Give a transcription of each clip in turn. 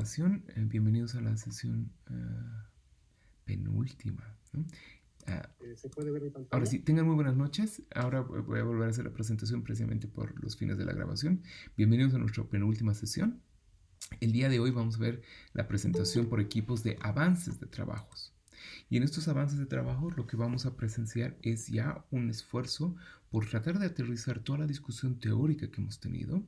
grabación. Bienvenidos a la sesión penúltima, ¿no? ¿Se puede ver mi pantalla? Ahora sí, tengan muy buenas noches. Ahora voy a volver a hacer la presentación precisamente por los fines de la grabación. Bienvenidos a nuestra penúltima sesión. El día de hoy vamos a ver la presentación por equipos de avances de trabajos. Y en estos avances de trabajo lo que vamos a presenciar es ya un esfuerzo por tratar de aterrizar toda la discusión teórica que hemos tenido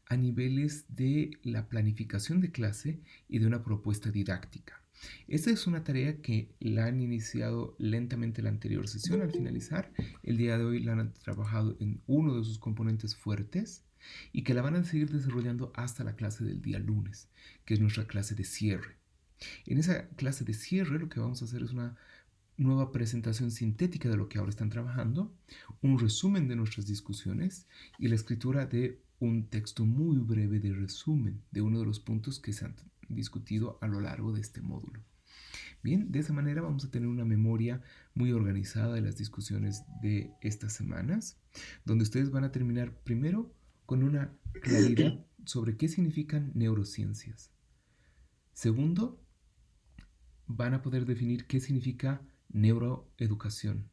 a niveles de la planificación de clase y de una propuesta didáctica. Esta es una tarea que la han iniciado lentamente la anterior sesión al finalizar. El día de hoy la han trabajado en uno de sus componentes fuertes y que la van a seguir desarrollando hasta la clase del día lunes, que es nuestra clase de cierre. En esa clase de cierre lo que vamos a hacer es una nueva presentación sintética de lo que ahora están trabajando, un resumen de nuestras discusiones y la escritura de un texto muy breve de resumen de uno de los puntos que se han discutido a lo largo de este módulo. Bien, de esa manera vamos a tener una memoria muy organizada de las discusiones de estas semanas, donde ustedes van a terminar primero con una claridad sobre qué significan neurociencias. Segundo, van a poder definir qué significa neuroeducación.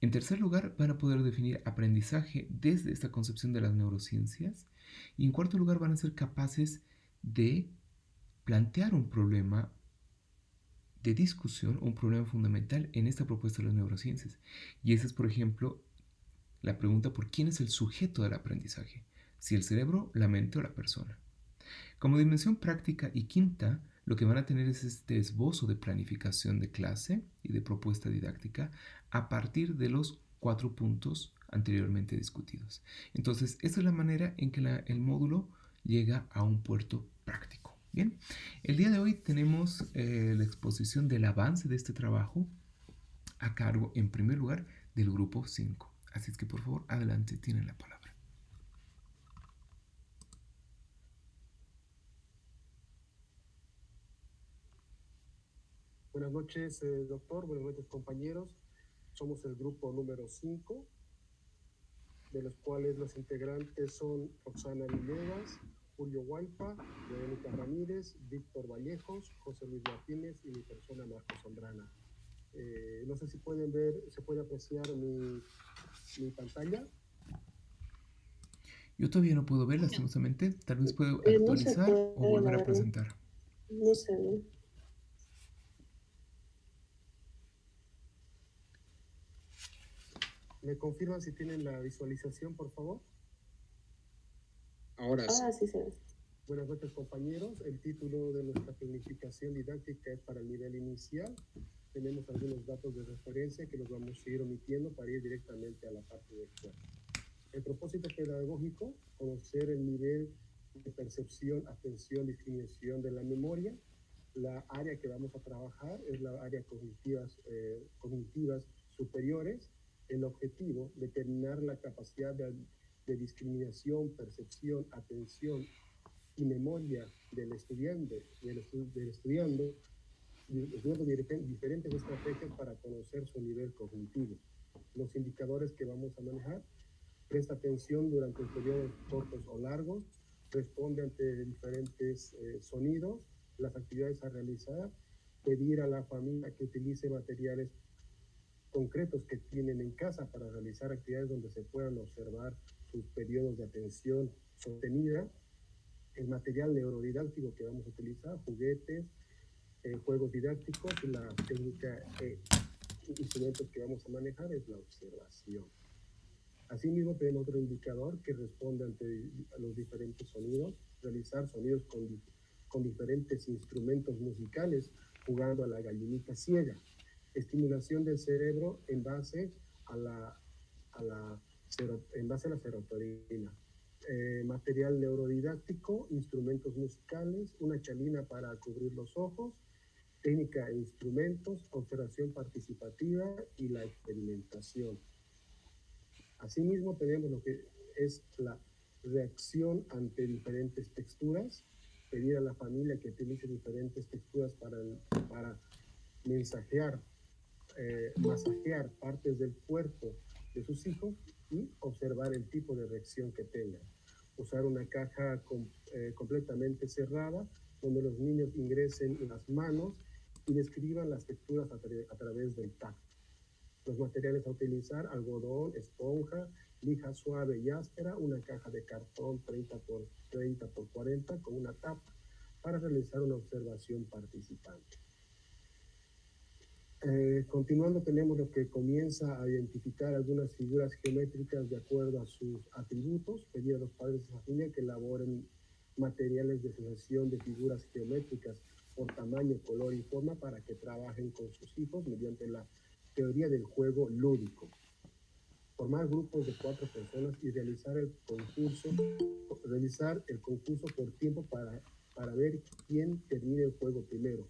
En tercer lugar, van a poder definir aprendizaje desde esta concepción de las neurociencias. Y en cuarto lugar, van a ser capaces de plantear un problema de discusión, un problema fundamental en esta propuesta de las neurociencias. Y esa es, por ejemplo, la pregunta por quién es el sujeto del aprendizaje, si el cerebro, la mente o la persona. Como dimensión práctica y quinta, lo que van a tener es este esbozo de planificación de clase y de propuesta didáctica a partir de los 4 puntos anteriormente discutidos. Entonces, esta es la manera en que el módulo llega a un puerto práctico. Bien, el día de hoy tenemos la exposición del avance de este trabajo a cargo, en primer lugar, del grupo 5. Así es que, por favor, adelante, tienen la palabra. Buenas noches, doctor. Buenas noches, compañeros. Somos el grupo número 5, de los cuales los integrantes son Roxana Villegas, Julio Hualpa, Verónica Ramírez, Víctor Vallejos, José Luis Martínez y mi persona, Marcos Zambrana. No sé si pueden ver, se puede apreciar mi pantalla. Yo todavía no puedo ver, lastimosamente. Tal vez puedo No se actualizar puede, o volver la a verdad. presentar. No se ve. ¿Me confirman si tienen la visualización, por favor? Ahora sí. Ah, sí se ve. Buenas noches, compañeros. El título de nuestra planificación didáctica es para el nivel inicial. Tenemos algunos datos de referencia que los vamos a ir omitiendo para ir directamente a la parte de experto. El propósito pedagógico, conocer el nivel de percepción, atención, discriminación de la memoria. La área que vamos a trabajar es la área cognitivas superiores. El objetivo, determinar la capacidad de discriminación, percepción, atención y memoria del estudiante, estudiando diferentes estrategias para conocer su nivel cognitivo. Los indicadores que vamos a manejar: presta atención durante periodos cortos o largos, responde ante diferentes sonidos, las actividades a realizar, pedir a la familia que utilice materiales concretos que tienen en casa para realizar actividades donde se puedan observar sus periodos de atención sostenida, el material neurodidáctico que vamos a utilizar, juguetes, juegos didácticos, y la técnica instrumentos que vamos a manejar es la observación. Asimismo, tenemos otro indicador que responde ante los diferentes sonidos, realizar sonidos con diferentes instrumentos musicales, jugando a la gallinita ciega. Estimulación del cerebro en base a la serotonina. Material neurodidáctico, instrumentos musicales, una chalina para cubrir los ojos, técnica e instrumentos, observación participativa y la experimentación. Asimismo, tenemos lo que es la reacción ante diferentes texturas, pedir a la familia que utilice diferentes texturas para mensajear, masajear partes del cuerpo de sus hijos y observar el tipo de reacción que tengan. Usar una caja completamente cerrada donde los niños ingresen las manos y describan las texturas a través del tacto. Los materiales a utilizar: algodón, esponja, lija suave y áspera, una caja de cartón 30 por 40 con una tapa para realizar una observación participante. Continuando, tenemos lo que comienza a identificar algunas figuras geométricas de acuerdo a sus atributos. Pedir a los padres de familia que elaboren materiales de asociación de figuras geométricas por tamaño, color y forma para que trabajen con sus hijos mediante la teoría del juego lúdico. Formar grupos de 4 personas y realizar el concurso por tiempo para ver quién termina el juego primero.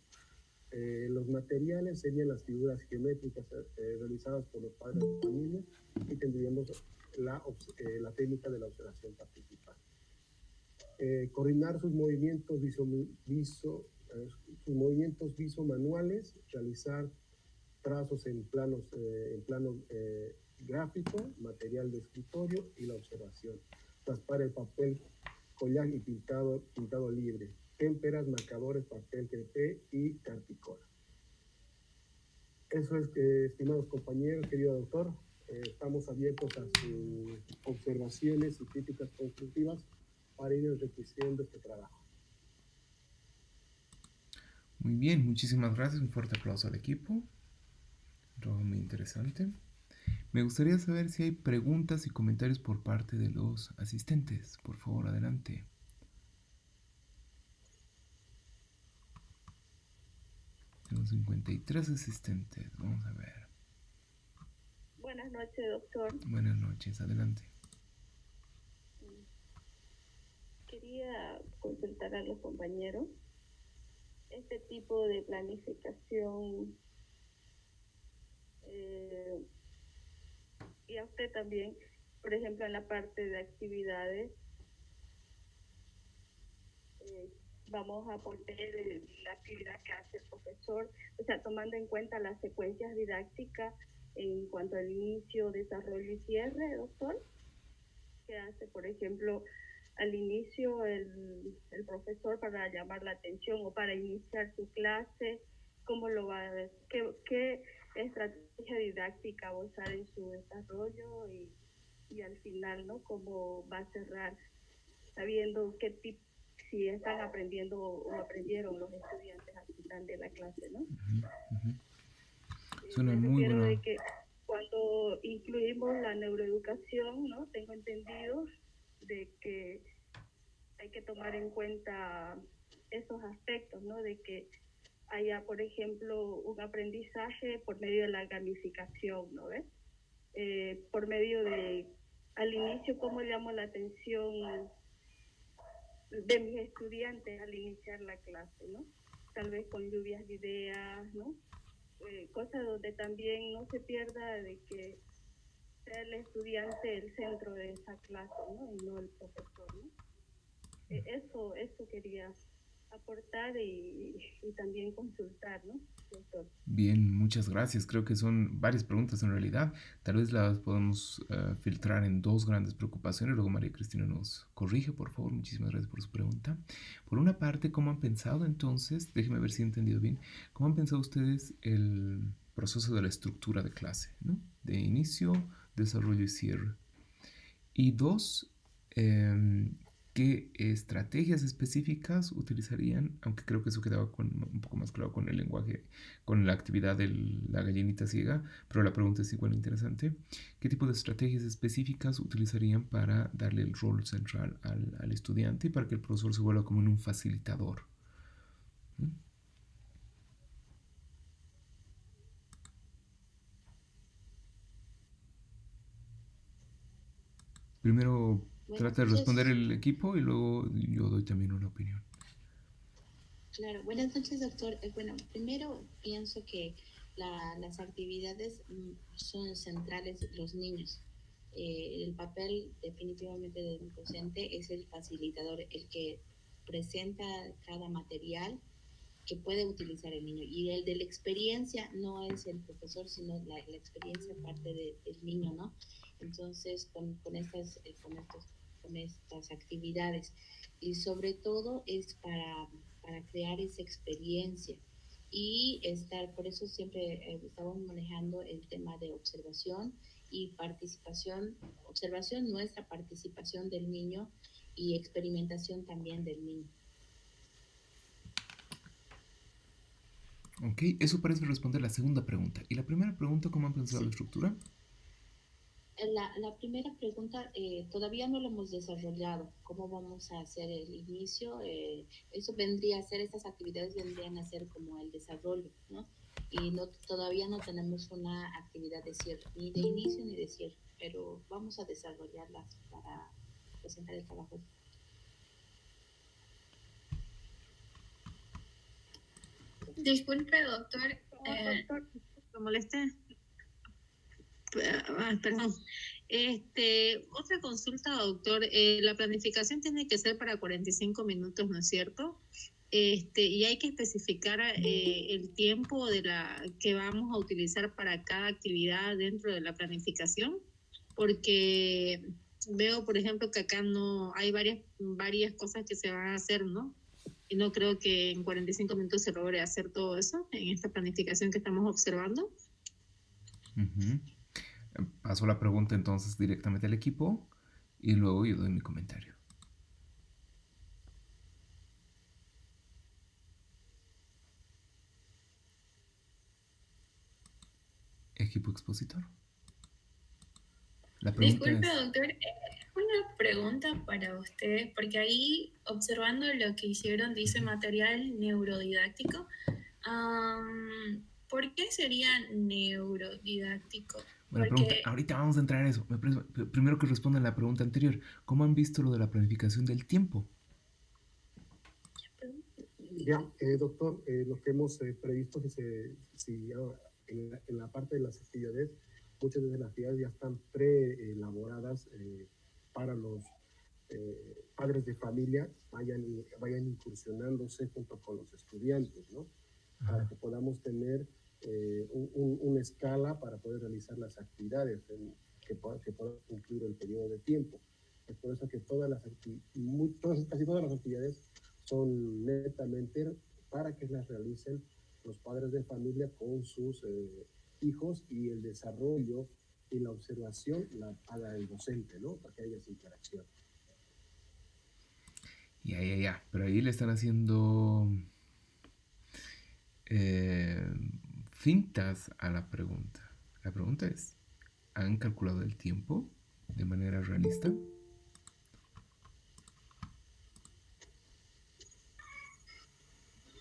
Los materiales serían las figuras geométricas realizadas por los padres de familia, y tendríamos la técnica de la observación participante. Coordinar sus movimientos visomanuales, realizar trazos en plano gráfico, material de escritorio y la observación. Raspar el papel, collage y pintado libre, témperas, marcadores, papel crepé y carpicola. Eso es, estimados compañeros, querido doctor, estamos abiertos a sus observaciones y críticas constructivas para ir enriqueciendo este trabajo. Muy bien, muchísimas gracias. Un fuerte aplauso al equipo. Un trabajo muy interesante. Me gustaría saber si hay preguntas y comentarios por parte de los asistentes. Por favor, adelante. Tengo 53 asistentes. Vamos a ver. Buenas noches, doctor. Buenas noches, adelante. Quería consultar a los compañeros este tipo de planificación y a usted también, por ejemplo, en la parte de actividades. Vamos a poner la actividad que hace el profesor, o sea, tomando en cuenta las secuencias didácticas en cuanto al inicio, desarrollo y cierre, doctor, que hace, por ejemplo, al inicio el profesor para llamar la atención o para iniciar su clase, cómo lo va a ver, qué estrategia didáctica va a usar en su desarrollo y al final, ¿no? Cómo va a cerrar, sabiendo qué tipo, si están aprendiendo o aprendieron los estudiantes al final de la clase, ¿no? Es una muy buena... de que cuando incluimos la neuroeducación, ¿no? Tengo entendido de que hay que tomar en cuenta esos aspectos, ¿no? De que haya, por ejemplo, un aprendizaje por medio de la gamificación, ¿no ves? Por medio de, al inicio, cómo llamo la atención de mis estudiantes al iniciar la clase, ¿no? Tal vez con lluvias de ideas, ¿no? Cosas donde también no se pierda de que sea el estudiante el centro de esa clase, ¿no? Y no el profesor, ¿no? Eso quería aportar y también consultar, ¿no, doctor? Bien, muchas gracias. Creo que son varias preguntas en realidad. Tal vez las podemos filtrar en dos grandes preocupaciones. Luego María Cristina nos corrige, por favor. Muchísimas gracias por su pregunta. Por una parte, ¿cómo han pensado entonces? Déjenme ver si he entendido bien. ¿Cómo han pensado ustedes el proceso de la estructura de clase, ¿no? De inicio, desarrollo y cierre. Y dos, ¿qué estrategias específicas utilizarían? Aunque creo que eso quedaba un poco más claro con el lenguaje, con la actividad de la gallinita ciega, pero la pregunta es igual interesante. ¿Qué tipo de estrategias específicas utilizarían para darle el rol central al estudiante y para que el profesor se vuelva como un facilitador? ¿Mm? Primero trata de responder el equipo y luego yo doy también una opinión. Claro, buenas noches, doctor. Bueno, primero pienso que las actividades son centrales los niños. El papel definitivamente del docente es el facilitador, el que presenta cada material que puede utilizar el niño. Y el de la experiencia no es el profesor, sino la experiencia parte del niño, ¿no? Entonces, con estas actividades. Y sobre todo es para para crear esa experiencia y estar, por eso siempre estamos manejando el tema de observación y participación, observación nuestra, participación del niño y experimentación también del niño. Ok, eso parece responder la segunda pregunta. ¿Y la primera pregunta, cómo han pensado la estructura? La primera pregunta todavía no lo hemos desarrollado. ¿Cómo vamos a hacer el inicio? Eso vendría a ser, estas actividades vendrían a ser como el desarrollo, ¿no? Y no, todavía no tenemos una actividad de cierre, ni de inicio ni de cierre, pero vamos a desarrollarlas para presentar el trabajo. Disculpe, doctor, ¿me molesté? Perdón. Otra consulta, doctor. La planificación tiene que ser para 45 minutos, ¿no es cierto? Y hay que especificar el tiempo que vamos a utilizar para cada actividad dentro de la planificación, porque veo, por ejemplo, que acá no hay varias cosas que se van a hacer, ¿no? Y no creo que en 45 minutos se logre hacer todo eso en esta planificación que estamos observando. Paso la pregunta entonces directamente al equipo y luego yo doy mi comentario. Equipo expositor. La pregunta Disculpe, es... doctor, una pregunta para usted, porque ahí observando lo que hicieron dice material neurodidáctico. ¿Por qué sería neurodidáctico? Buena pregunta. Ahorita vamos a entrar en eso. Primero que responda a la pregunta anterior. ¿Cómo han visto lo de la planificación del tiempo? Ya, doctor, lo que hemos previsto es que en la parte de las actividades, muchas de las actividades ya están preelaboradas para los padres de familia vayan incursionándose junto con los estudiantes, ¿no? Ajá. Para que podamos tener una escala para poder realizar las actividades que puedan cumplir el periodo de tiempo. Es por eso que casi todas las actividades son netamente para que las realicen los padres de familia con sus hijos y el desarrollo y la observación la haga el docente, ¿no? Para que haya esa interacción. Ya. Pero ahí le están haciendo fintas a la pregunta. La pregunta es, ¿han calculado el tiempo de manera realista?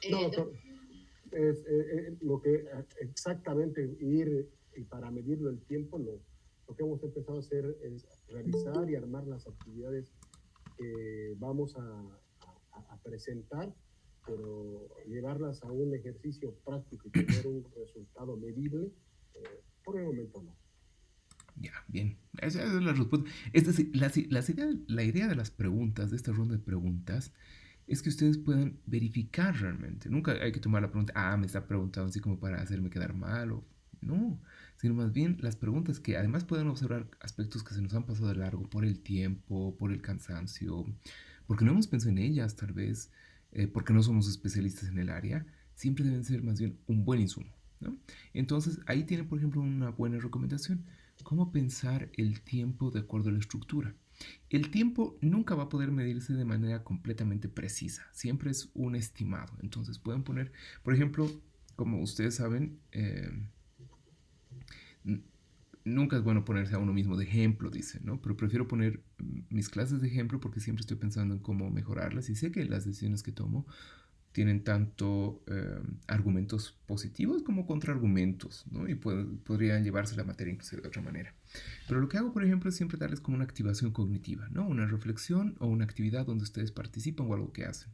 No, doctor. Es lo que exactamente ir y para medirlo el tiempo, lo que hemos empezado a hacer es realizar y armar las actividades que vamos a presentar, pero llevarlas a un ejercicio práctico y tener un resultado medible, por el momento no. Ya, bien. Esa es la respuesta. Es decir, la idea de las preguntas, de esta ronda de preguntas, es que ustedes puedan verificar realmente. Nunca hay que tomar la pregunta, me está preguntando así como para hacerme quedar mal o no, sino más bien las preguntas que además pueden observar aspectos que se nos han pasado de largo por el tiempo, por el cansancio, porque no hemos pensado en ellas tal vez, porque no somos especialistas en el área, siempre deben ser más bien un buen insumo, ¿no? Entonces ahí tienen por ejemplo una buena recomendación, cómo pensar el tiempo de acuerdo a la estructura. El tiempo nunca va a poder medirse de manera completamente precisa, siempre es un estimado. Entonces pueden poner, por ejemplo, como ustedes saben, nunca es bueno ponerse a uno mismo de ejemplo, dicen, ¿no? Pero prefiero poner mis clases de ejemplo porque siempre estoy pensando en cómo mejorarlas y sé que las decisiones que tomo tienen tanto argumentos positivos como contraargumentos, ¿no? Y podrían llevarse la materia inclusive de otra manera. Pero lo que hago, por ejemplo, es siempre darles como una activación cognitiva, ¿no? Una reflexión o una actividad donde ustedes participan o algo que hacen.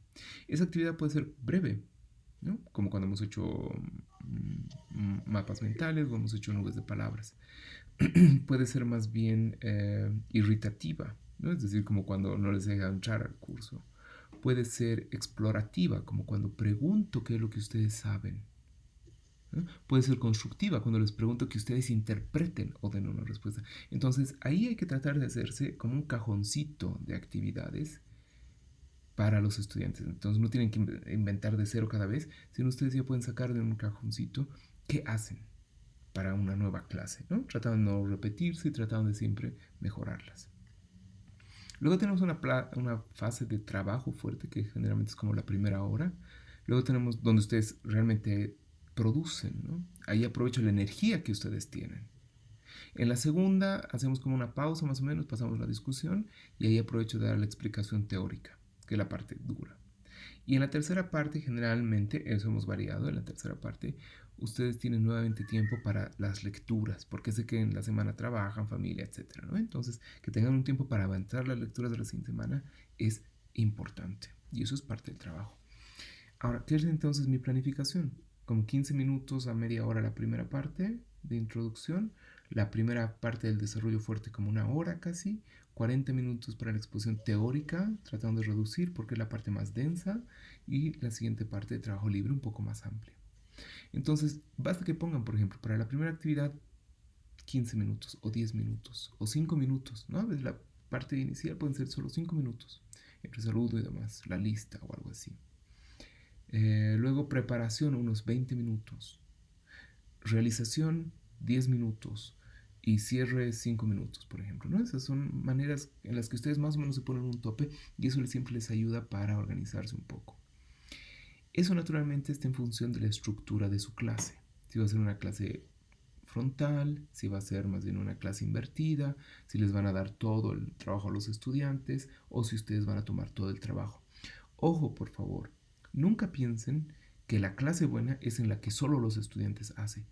Esa actividad puede ser breve, ¿no? Como cuando hemos hecho mapas mentales o hemos hecho nubes de palabras. Puede ser más bien irritativa, ¿no? Es decir, como cuando no les dejan entrar al curso. Puede ser explorativa, como cuando pregunto qué es lo que ustedes saben. ¿No? Puede ser constructiva, cuando les pregunto que ustedes interpreten o den una respuesta. Entonces, ahí hay que tratar de hacerse como un cajoncito de actividades para los estudiantes. Entonces no tienen que inventar de cero cada vez, sino ustedes ya pueden sacar de un cajoncito qué hacen para una nueva clase, ¿no? Tratando de no repetirse y tratando de siempre mejorarlas. Luego tenemos una fase de trabajo fuerte que generalmente es como la primera hora. Luego tenemos donde ustedes realmente producen, ¿no? Ahí aprovecho la energía que ustedes tienen. En la segunda hacemos como una pausa más o menos, pasamos la discusión y ahí aprovecho de dar la explicación teórica, que es la parte dura. Y en la tercera parte, generalmente, eso hemos variado, en la tercera parte, ustedes tienen nuevamente tiempo para las lecturas, porque sé que en la semana trabajan, familia, etc., ¿no? Entonces, que tengan un tiempo para avanzar las lecturas de la siguiente semana es importante. Y eso es parte del trabajo. Ahora, ¿qué es entonces mi planificación? Como 15 minutos a media hora la primera parte de introducción, la primera parte del desarrollo fuerte como una hora casi, 40 minutos para la exposición teórica, tratando de reducir porque es la parte más densa, y la siguiente parte de trabajo libre un poco más amplia. Entonces, basta que pongan, por ejemplo, para la primera actividad 15 minutos o 10 minutos o 5 minutos, ¿no? A veces la parte inicial pueden ser solo 5 minutos, entre saludo y demás, la lista o algo así. Luego preparación unos 20 minutos, realización 10 minutos y cierre 5 minutos, por ejemplo, ¿no? Esas son maneras en las que ustedes más o menos se ponen un tope y eso siempre les ayuda para organizarse un poco. Eso naturalmente está en función de la estructura de su clase. Si va a ser una clase frontal, si va a ser más bien una clase invertida, si les van a dar todo el trabajo a los estudiantes o si ustedes van a tomar todo el trabajo. Ojo, por favor, nunca piensen que la clase buena es en la que solo los estudiantes hacen.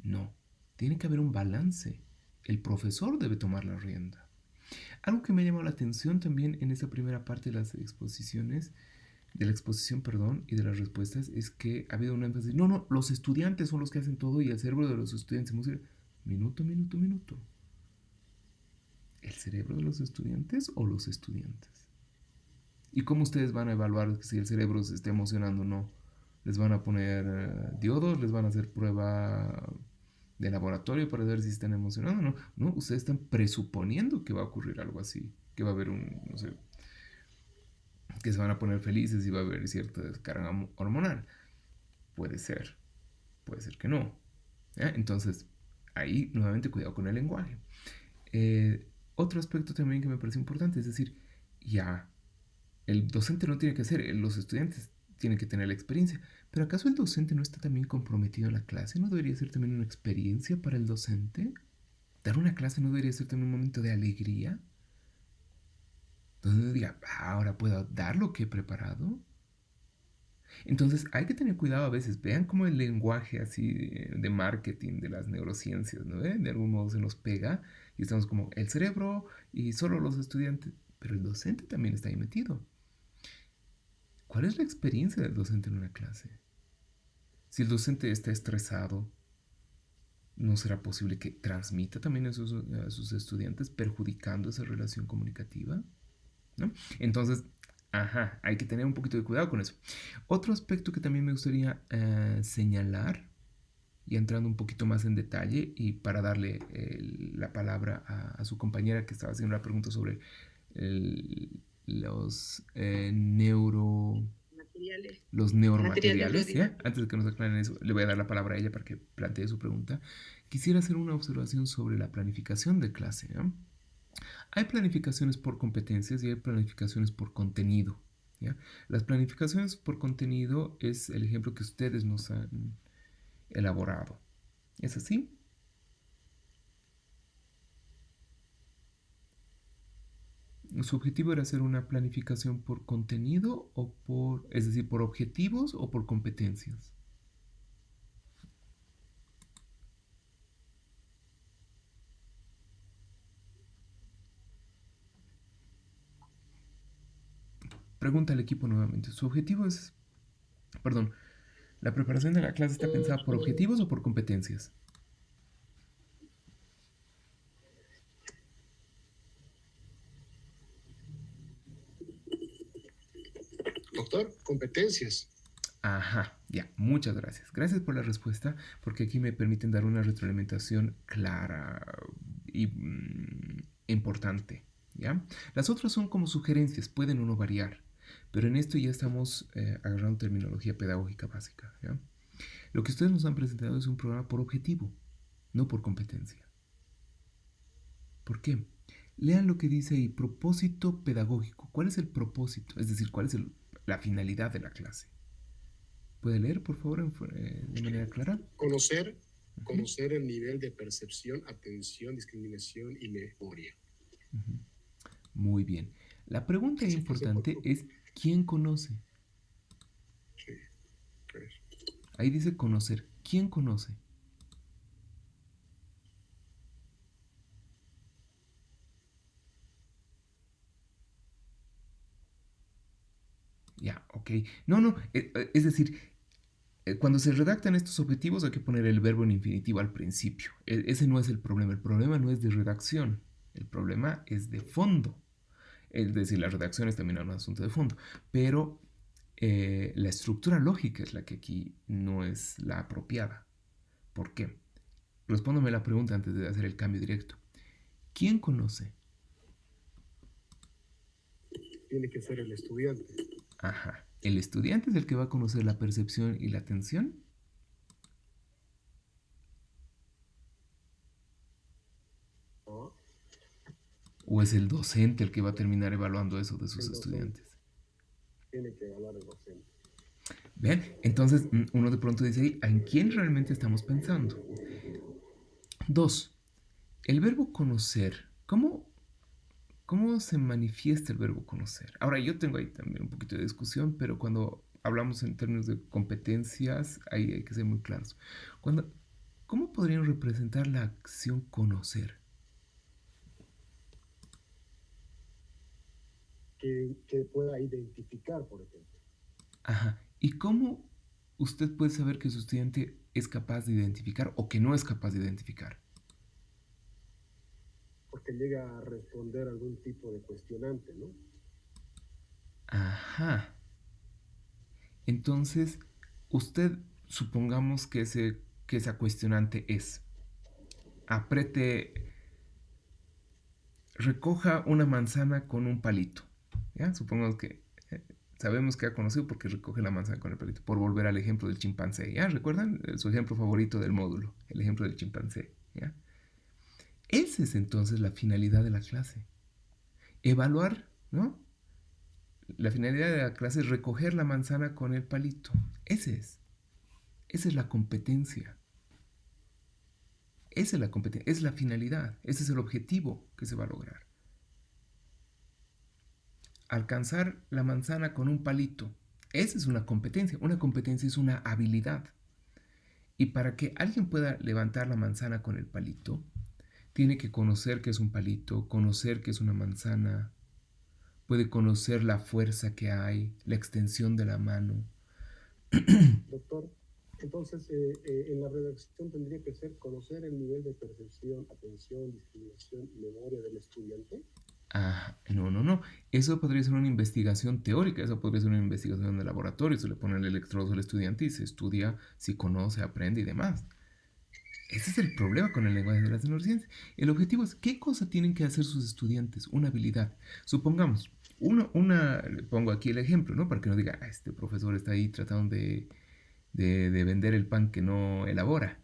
No, tiene que haber un balance. El profesor debe tomar la rienda. Algo que me ha llamado la atención también en esa primera parte de las exposiciones, de la exposición, perdón, y de las respuestas, es que ha habido un énfasis. No, los estudiantes son los que hacen todo y el cerebro de los estudiantes. Minuto. ¿El cerebro de los estudiantes o los estudiantes? ¿Y cómo ustedes van a evaluar si el cerebro se está emocionando o no? ¿Les van a poner diodos? ¿Les van a hacer prueba de laboratorio para ver si están emocionados? No, ustedes están presuponiendo que va a ocurrir algo así, que va a haber no sé, que se van a poner felices y va a haber cierta descarga hormonal. Puede ser que no. Entonces, ahí nuevamente cuidado con el lenguaje. Otro aspecto también que me parece importante, es decir, ya, el docente no tiene que hacer, los estudiantes tienen que tener la experiencia, pero ¿acaso el docente no está también comprometido en la clase? ¿No debería ser también una experiencia para el docente? ¿Dar una clase no debería ser también un momento de alegría? Donde diga, ahora puedo dar lo que he preparado. Entonces hay que tener cuidado a veces. Vean cómo el lenguaje así de marketing de las neurociencias, ¿no? De algún modo se nos pega y estamos como el cerebro y solo los estudiantes, pero el docente también está ahí metido. ¿Cuál es la experiencia del docente en una clase? Si el docente está estresado, ¿no será posible que transmita también a sus estudiantes perjudicando esa relación comunicativa? ¿No? Entonces, hay que tener un poquito de cuidado con eso. Otro aspecto que también me gustaría señalar, y entrando un poquito más en detalle, y para darle la palabra a su compañera que estaba haciendo la pregunta sobre los neuromateriales, ¿ya? Antes de que nos aclaren eso, le voy a dar la palabra a ella para que plantee su pregunta. Quisiera hacer una observación sobre la planificación de clase, ¿ya? Hay planificaciones por competencias y hay planificaciones por contenido, ¿ya? Las planificaciones por contenido es el ejemplo que ustedes nos han elaborado. ¿Es así? ¿Su objetivo era hacer una planificación por contenido o es decir, por objetivos o por competencias? Pregunta al equipo nuevamente. ¿Su objetivo es, perdón, la preparación de la clase está pensada por objetivos o por competencias? Doctor, competencias. Ya, muchas gracias. Gracias por la respuesta, porque aquí me permiten dar una retroalimentación clara y importante, ¿ya? Las otras son como sugerencias, pueden o no variar. Pero en esto ya estamos agarrando terminología pedagógica básica, ¿ya? Lo que ustedes nos han presentado es un programa por objetivo, no por competencia. ¿Por qué? Lean lo que dice ahí, propósito pedagógico. ¿Cuál es el propósito? Es decir, ¿cuál es la finalidad de la clase? ¿Puede leer, por favor, de manera clara? Conocer el nivel de percepción, atención, discriminación y memoria. Muy bien. La pregunta Sí, importante es, ¿quién conoce? Sí. Pues, Ahí dice conocer. ¿Quién conoce? Ya, ok. No, es decir, cuando se redactan estos objetivos hay que poner el verbo en infinitivo al principio. Ese no es el problema. El problema no es de redacción. El problema es de fondo. Es decir, la redacción es también un asunto de fondo. Pero la estructura lógica es la que aquí no es la apropiada. ¿Por qué? Respóndame la pregunta antes de hacer el cambio directo. ¿Quién conoce? tiene que ser el estudiante. Ajá. ¿El estudiante es el que va a conocer la percepción y la atención? ¿No? ¿O es el docente el que va a terminar evaluando eso de sus El docente. estudiantes? Tiene que evaluar el docente. ¿Ven? Entonces uno de pronto dice ahí, ¿en quién realmente estamos pensando? 2. El verbo conocer. ¿Cómo se manifiesta el verbo conocer? Ahora, yo tengo ahí también un poquito de discusión, pero cuando hablamos en términos de competencias, ahí hay que ser muy claros. ¿Cómo podrían representar la acción conocer? Que pueda identificar, por ejemplo. Ajá. ¿Y cómo usted puede saber que su estudiante es capaz de identificar o que no es capaz de identificar? Porque llega a responder algún tipo de cuestionante, ¿no? Ajá. Entonces, usted supongamos que esa cuestionante es, recoja una manzana con un palito. ¿Ya? Supongamos que sabemos que ha conocido porque recoge la manzana con el palito. Por volver al ejemplo del chimpancé. ¿Ya? ¿Recuerdan? Su ejemplo favorito del módulo. El ejemplo del chimpancé. ¿Ya? Esa es entonces la finalidad de la clase. Evaluar, ¿no? La finalidad de la clase es recoger la manzana con el palito. Esa es la competencia. Esa es la competencia, es la finalidad, ese es el objetivo que se va a lograr. Alcanzar la manzana con un palito, esa es una competencia es una habilidad. Y para que alguien pueda levantar la manzana con el palito, tiene que conocer que es un palito, conocer que es una manzana, puede conocer la fuerza que hay, la extensión de la mano. Doctor, entonces en la redacción tendría que ser conocer el nivel de percepción, atención, discriminación y memoria del estudiante. Ah, no. Eso podría ser una investigación teórica, eso podría ser una investigación de laboratorio. Se le pone el electrodo al estudiante y se estudia si conoce, aprende y demás. Ese es el problema con el lenguaje de las neurociencias. El objetivo es qué cosa tienen que hacer sus estudiantes, una habilidad. Supongamos, le pongo aquí el ejemplo, ¿no? Para que no diga, este profesor está ahí tratando de vender el pan que no elabora,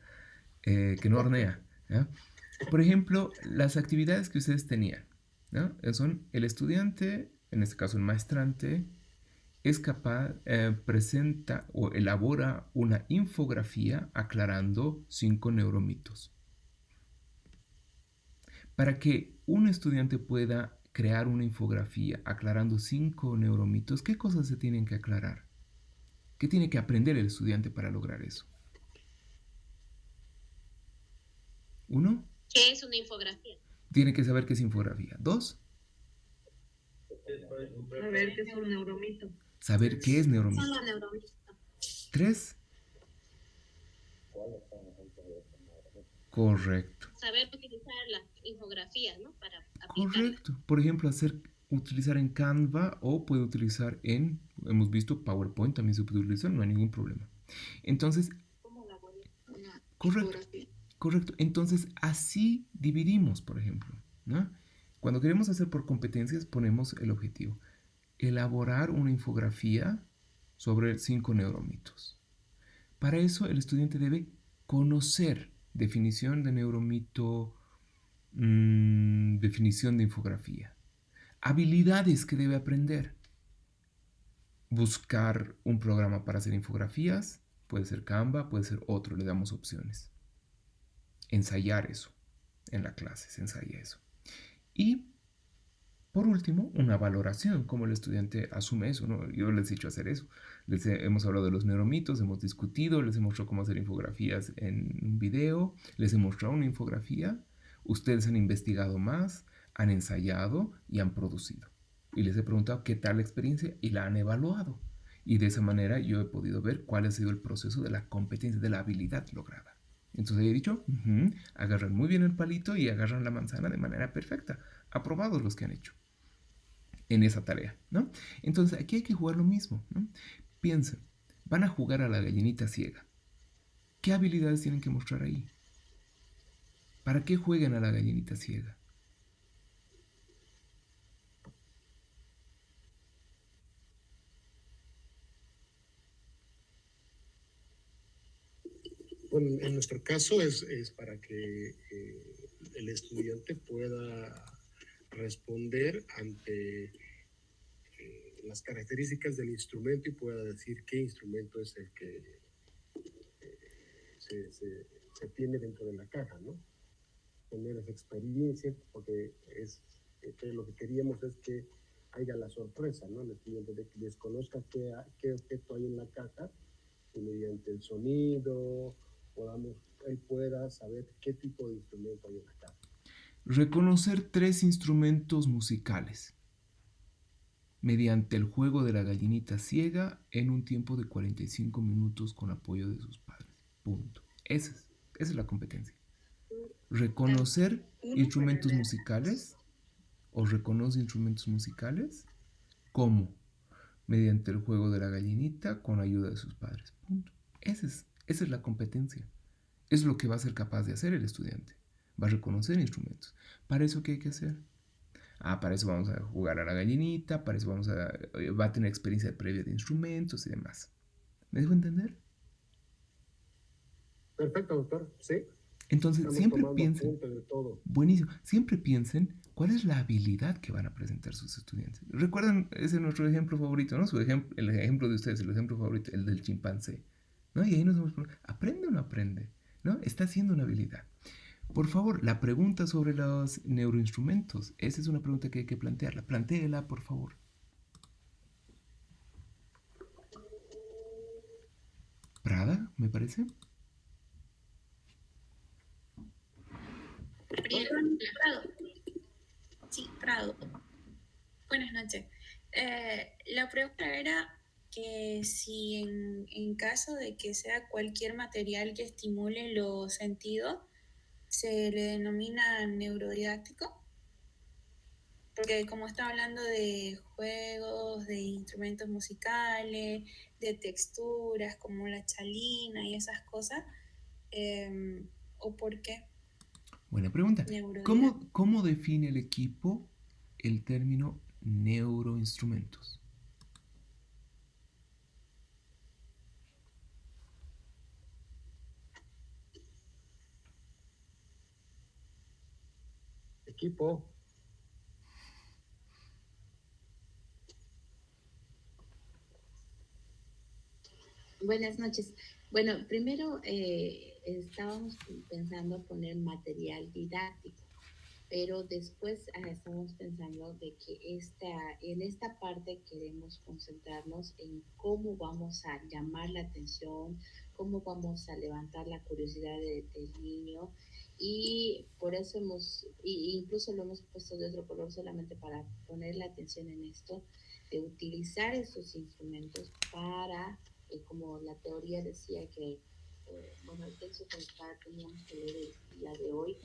que no hornea. ¿Ya? Por ejemplo, las actividades que ustedes tenían, ¿no? Son el estudiante, en este caso el maestrante, es capaz, presenta o elabora una infografía aclarando 5 neuromitos. Para que un estudiante pueda crear una infografía aclarando 5 neuromitos, ¿qué cosas se tienen que aclarar? ¿Qué tiene que aprender el estudiante para lograr eso? 1. ¿Qué es una infografía? Tiene que saber qué es infografía. 2. Saber qué es un neuromito. Saber qué es neuromito. Son los neuromitos. 3. Correcto. Saber utilizar las infografías, ¿no? Para aplicarlas. Correcto. Por ejemplo, utilizar en Canva o puede utilizar hemos visto PowerPoint, también se puede utilizar, no hay ningún problema. Entonces, correcto. Entonces, así dividimos, por ejemplo, ¿no? Cuando queremos hacer por competencias, ponemos el objetivo. elaborar una infografía sobre 5 neuromitos. Para eso el estudiante debe conocer definición de neuromito, definición de infografía, habilidades que debe aprender, buscar un programa para hacer infografías, puede ser Canva, puede ser otro, le damos opciones. Ensayar eso en la clase, se ensaya eso. Y por último, una valoración, cómo el estudiante asume eso, ¿no? Yo les he dicho hacer eso. Hemos hablado de los neuromitos, hemos discutido, les he mostrado cómo hacer infografías en un video, les he mostrado una infografía, ustedes han investigado más, han ensayado y han producido. Y les he preguntado qué tal la experiencia y la han evaluado. Y de esa manera yo he podido ver cuál ha sido el proceso de la competencia, de la habilidad lograda. Entonces he dicho, agarran muy bien el palito y agarran la manzana de manera perfecta. Aprobados los que han hecho en esa tarea, ¿no? Entonces aquí hay que jugar lo mismo, ¿no? Piensen, van a jugar a la gallinita ciega. ¿Qué habilidades tienen que mostrar ahí? ¿Para qué jueguen a la gallinita ciega? Bueno, en nuestro caso es para que el estudiante pueda responder ante las características del instrumento y pueda decir qué instrumento es el que se tiene dentro de la caja, ¿no? Tener esa experiencia, porque lo que queríamos es que haya la sorpresa, ¿no? El estudiante de que desconozca qué objeto hay en la caja y mediante el sonido él pueda saber qué tipo de instrumento hay en la caja. Reconocer 3 instrumentos musicales mediante el juego de la gallinita ciega en un tiempo de 45 minutos con apoyo de sus padres. Punto. Esa es la competencia. Reconocer instrumentos musicales o reconoce instrumentos musicales. ¿Cómo? Mediante el juego de la gallinita con ayuda de sus padres. Punto. Esa es la competencia. Es lo que va a ser capaz de hacer el estudiante. Va a reconocer instrumentos. ¿Para eso qué hay que hacer? Para eso vamos a jugar a la gallinita, para eso va a tener experiencia previa de instrumentos y demás. ¿Me dejo entender? Perfecto, doctor. Sí. Entonces, Estamos siempre tomando piensen, apuntes de todo. buenísimo, siempre piensen cuál es la habilidad que van a presentar sus estudiantes. Recuerdan, ese es nuestro ejemplo favorito, ¿no? El ejemplo de ustedes, el ejemplo favorito, el del chimpancé, ¿no? Y ahí nos vamos, ¿aprende o no aprende? ¿No? Está haciendo una habilidad. Por favor, la pregunta sobre los neuroinstrumentos, esa es una pregunta que hay que plantearla. Plantéela, por favor. Prada, me parece. Prado. Sí, Prado. Buenas noches. La pregunta era que si en caso de que sea cualquier material que estimule los sentidos, se le denomina neurodidáctico, porque como está hablando de juegos, de instrumentos musicales, de texturas como la chalina y esas cosas, ¿o por qué? Buena pregunta. ¿Cómo define el equipo el término neuroinstrumentos? Equipo. Buenas noches. Bueno, primero estábamos pensando poner material didáctico, pero después estamos pensando de que en esta parte queremos concentrarnos en cómo vamos a llamar la atención, cómo vamos a levantar la curiosidad del niño, y por eso incluso lo hemos puesto de otro color solamente para poner la atención en esto, de utilizar esos instrumentos para, como la teoría decía que, bueno, el texto que teníamos que leer el día de hoy,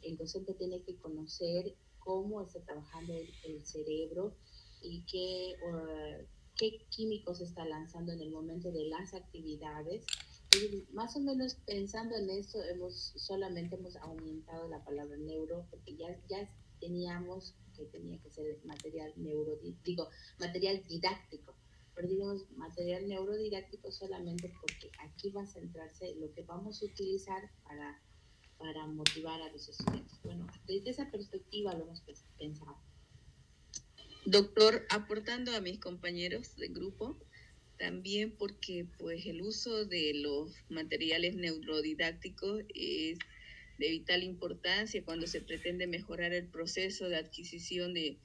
el docente tiene que conocer cómo está trabajando el cerebro y qué químicos está lanzando en el momento de las actividades. Y más o menos pensando en esto, solamente hemos aumentado la palabra neuro, porque ya teníamos que tenía que ser material material didáctico, pero digamos material neurodidáctico solamente porque aquí va a centrarse lo que vamos a utilizar para motivar a los estudiantes. Bueno, desde esa perspectiva lo hemos pensado. Doctor, aportando a mis compañeros de grupo, también porque pues el uso de los materiales neurodidácticos es de vital importancia cuando se pretende mejorar el proceso de adquisición el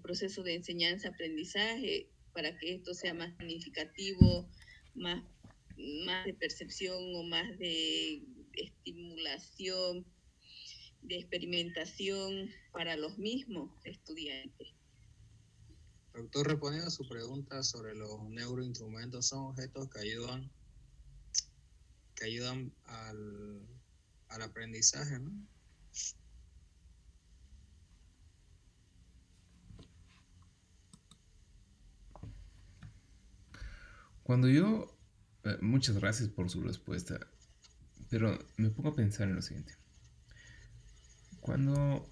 proceso de enseñanza-aprendizaje para que esto sea más significativo, más de percepción o más de estimulación, de experimentación para los mismos estudiantes. Doctor, respondiendo a su pregunta sobre los neuroinstrumentos, son objetos que ayudan al aprendizaje, ¿no? Cuando yo... muchas gracias por su respuesta, pero me pongo a pensar en lo siguiente. Cuando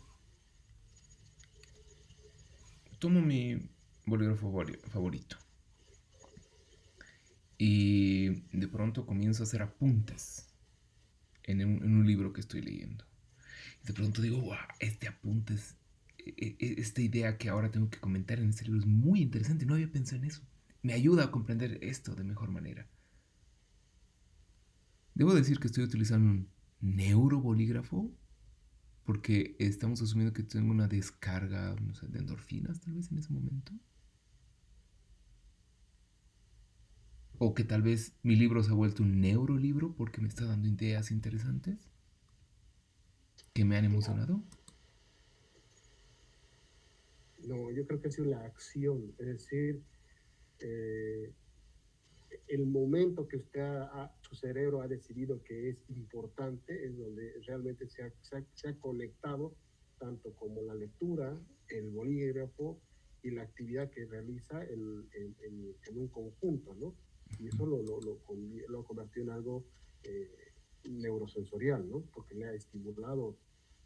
tomo mi bolígrafo favorito y de pronto comienzo a hacer apuntes en un libro que estoy leyendo, y de pronto digo, wow, este apunte esta idea que ahora tengo que comentar en este libro es muy interesante, no había pensado en eso, me ayuda a comprender esto de mejor manera. Debo decir que estoy utilizando un neurobolígrafo porque estamos asumiendo que tengo una descarga, no sé, de endorfinas tal vez en ese momento. O que tal vez mi libro se ha vuelto un neurolibro porque me está dando ideas interesantes que me han emocionado. No, yo creo que ha sido la acción, es decir, el momento que su cerebro ha decidido que es importante es donde realmente se ha conectado tanto como la lectura, el bolígrafo y la actividad que realiza en un conjunto, ¿no? Y eso lo ha convertido en algo neurosensorial, ¿no? Porque le ha estimulado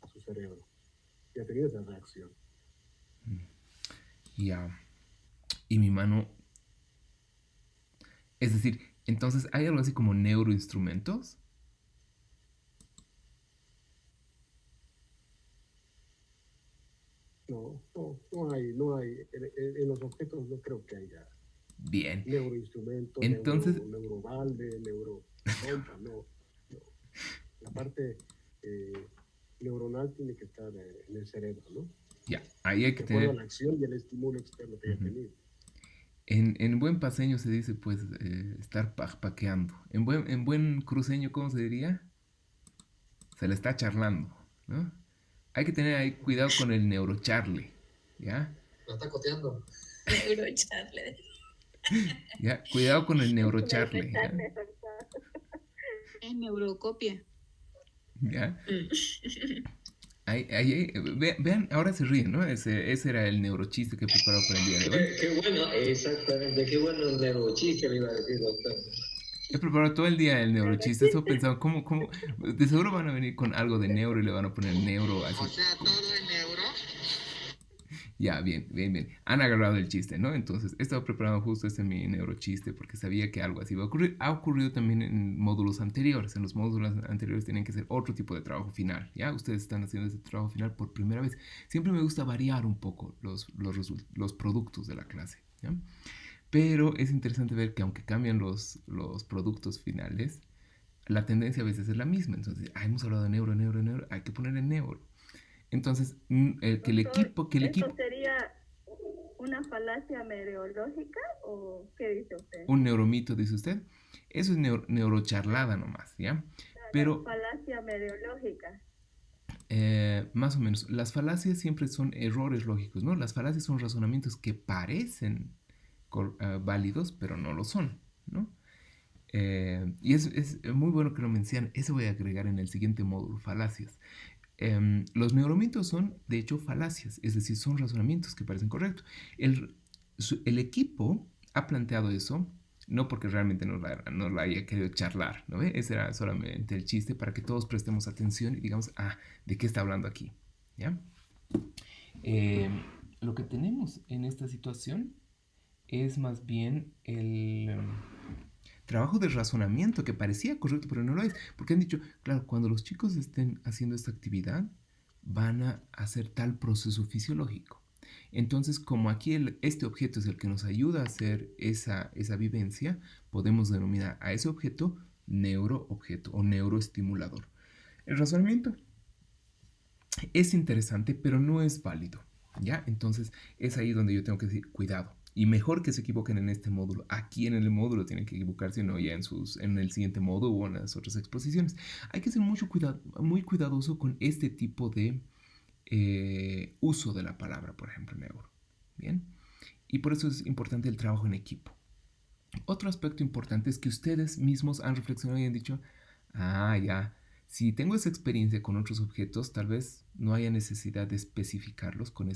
a su cerebro y ha tenido esa reacción. Ya. Y mi mano... Es decir, entonces, ¿hay algo así como neuroinstrumentos? No hay. En los objetos no creo que haya. Bien. Neuroinstrumento, entonces... neurobalde, no. La parte neuronal tiene que estar en el cerebro, ¿no? Ya, ahí hay que tener... la acción y el estímulo externo que haya tenido. En buen paseño se dice, pues, estar paqueando. En buen cruceño, ¿cómo se diría? Se le está charlando, ¿no? Hay que tener ahí cuidado con el neurocharle, ¿ya? Lo está coteando. Neurocharle. Ya, cuidado con el neurocharle. ¿Ya? Es neurocopia. ¿Ya? Vean, ahora se ríen, ¿no? Ese era el neurochiste que he preparado para el día de hoy. Qué bueno, exactamente, qué bueno el neurochiste, me iba a decir, doctor. He preparado todo el día el neurochiste. Estoy pensando, ¿cómo? De seguro van a venir con algo de neuro y le van a poner neuro así. O sea, todo es neuro. Ya, bien. Han agarrado el chiste, ¿no? Entonces, he estado preparando justo mi neurochiste porque sabía que algo así iba a ocurrir. Ha ocurrido también en módulos anteriores. En los módulos anteriores tienen que hacer otro tipo de trabajo final, ¿ya? Ustedes están haciendo ese trabajo final por primera vez. Siempre me gusta variar un poco los productos de la clase, ¿ya? Pero es interesante ver que aunque cambian los productos finales, la tendencia a veces es la misma. Entonces, hemos hablado de neuro, hay que poner el neuro. Entonces, que el equipo... ¿Eso sería una falacia meteorológica o qué dice usted? Un neuromito, dice usted. Eso es neurocharlada nomás, ¿ya? Pero... Falacia meteorológica. Más o menos. Las falacias siempre son errores lógicos, ¿no? Las falacias son razonamientos que parecen válidos, pero no lo son, ¿no? Y es muy bueno que lo mencionen. Eso voy a agregar en el siguiente módulo, falacias. Los neuromitos son, de hecho, falacias, es decir, son razonamientos que parecen correctos. El equipo ha planteado eso No porque realmente nos la haya querido charlar, ¿no ve? Ese era solamente el chiste para que todos prestemos atención y digamos, ¿de qué está hablando aquí? ¿Ya? Eh, lo que tenemos en esta situación es más bien el trabajo de razonamiento que parecía correcto, pero no lo es. Porque han dicho, claro, cuando los chicos estén haciendo esta actividad, van a hacer tal proceso fisiológico. Entonces, como aquí este objeto es el que nos ayuda a hacer esa vivencia, podemos denominar a ese objeto neuroobjeto o neuroestimulador. El razonamiento es interesante, pero no es válido, ¿ya? Entonces, es ahí donde yo tengo que decir, cuidado. Y mejor que se equivoquen en este módulo. Aquí en el módulo tienen que equivocarse, no ya en el siguiente módulo o en las otras exposiciones. Hay que ser muy cuidadoso con este tipo de uso de la palabra, por ejemplo, neuro. ¿Bien? Y por eso es importante el trabajo en equipo. Otro aspecto importante es que ustedes mismos han reflexionado y han dicho, ya, si tengo esa experiencia con otros objetos, tal vez no haya necesidad de especificarlos con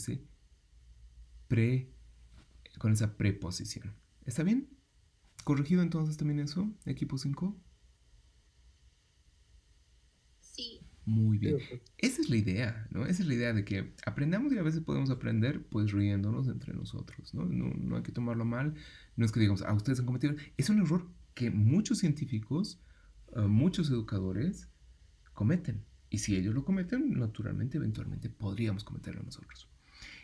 con esa preposición. ¿Está bien? ¿Corregido entonces también eso, equipo 5? Sí. Muy bien. Esa es la idea, ¿no? Esa es la idea de que aprendamos y a veces podemos aprender pues riéndonos entre nosotros, ¿no? No hay que tomarlo mal. No es que digamos, ustedes han cometido. Es un error que muchos científicos, muchos educadores cometen. Y si ellos lo cometen, naturalmente, eventualmente podríamos cometerlo nosotros.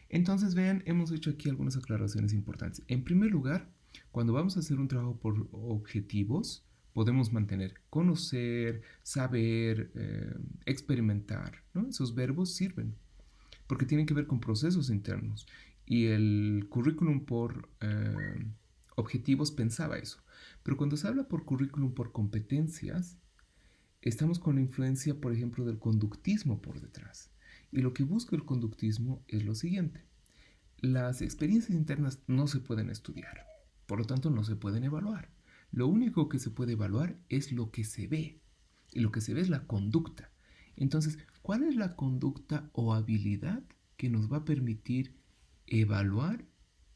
Entonces, vean, hemos hecho aquí algunas aclaraciones importantes. En primer lugar, cuando vamos a hacer un trabajo por objetivos, podemos mantener conocer, saber, experimentar, ¿no? Esos verbos sirven porque tienen que ver con procesos internos. Y el currículum por objetivos pensaba eso. Pero cuando se habla por currículum por competencias, estamos con la influencia, por ejemplo, del conductismo por detrás. Y lo que busca el conductismo es lo siguiente. Las experiencias internas no se pueden estudiar, por lo tanto no se pueden evaluar. Lo único que se puede evaluar es lo que se ve, y lo que se ve es la conducta. Entonces, ¿cuál es la conducta o habilidad que nos va a permitir evaluar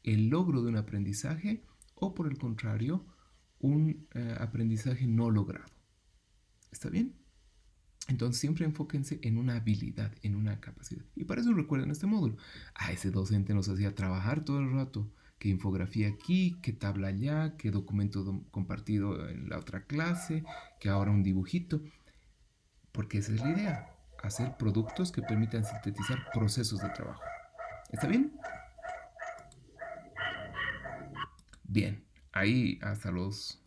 el logro de un aprendizaje o, por el contrario, un aprendizaje no logrado? ¿Está bien? Entonces siempre enfóquense en una habilidad, en una capacidad. Y para eso recuerden este módulo. Ese docente nos hacía trabajar todo el rato. Que infografía aquí, que tabla allá, que documento compartido en la otra clase, que ahora un dibujito. Porque esa es la idea. Hacer productos que permitan sintetizar procesos de trabajo. ¿Está bien? Bien. Ahí hasta los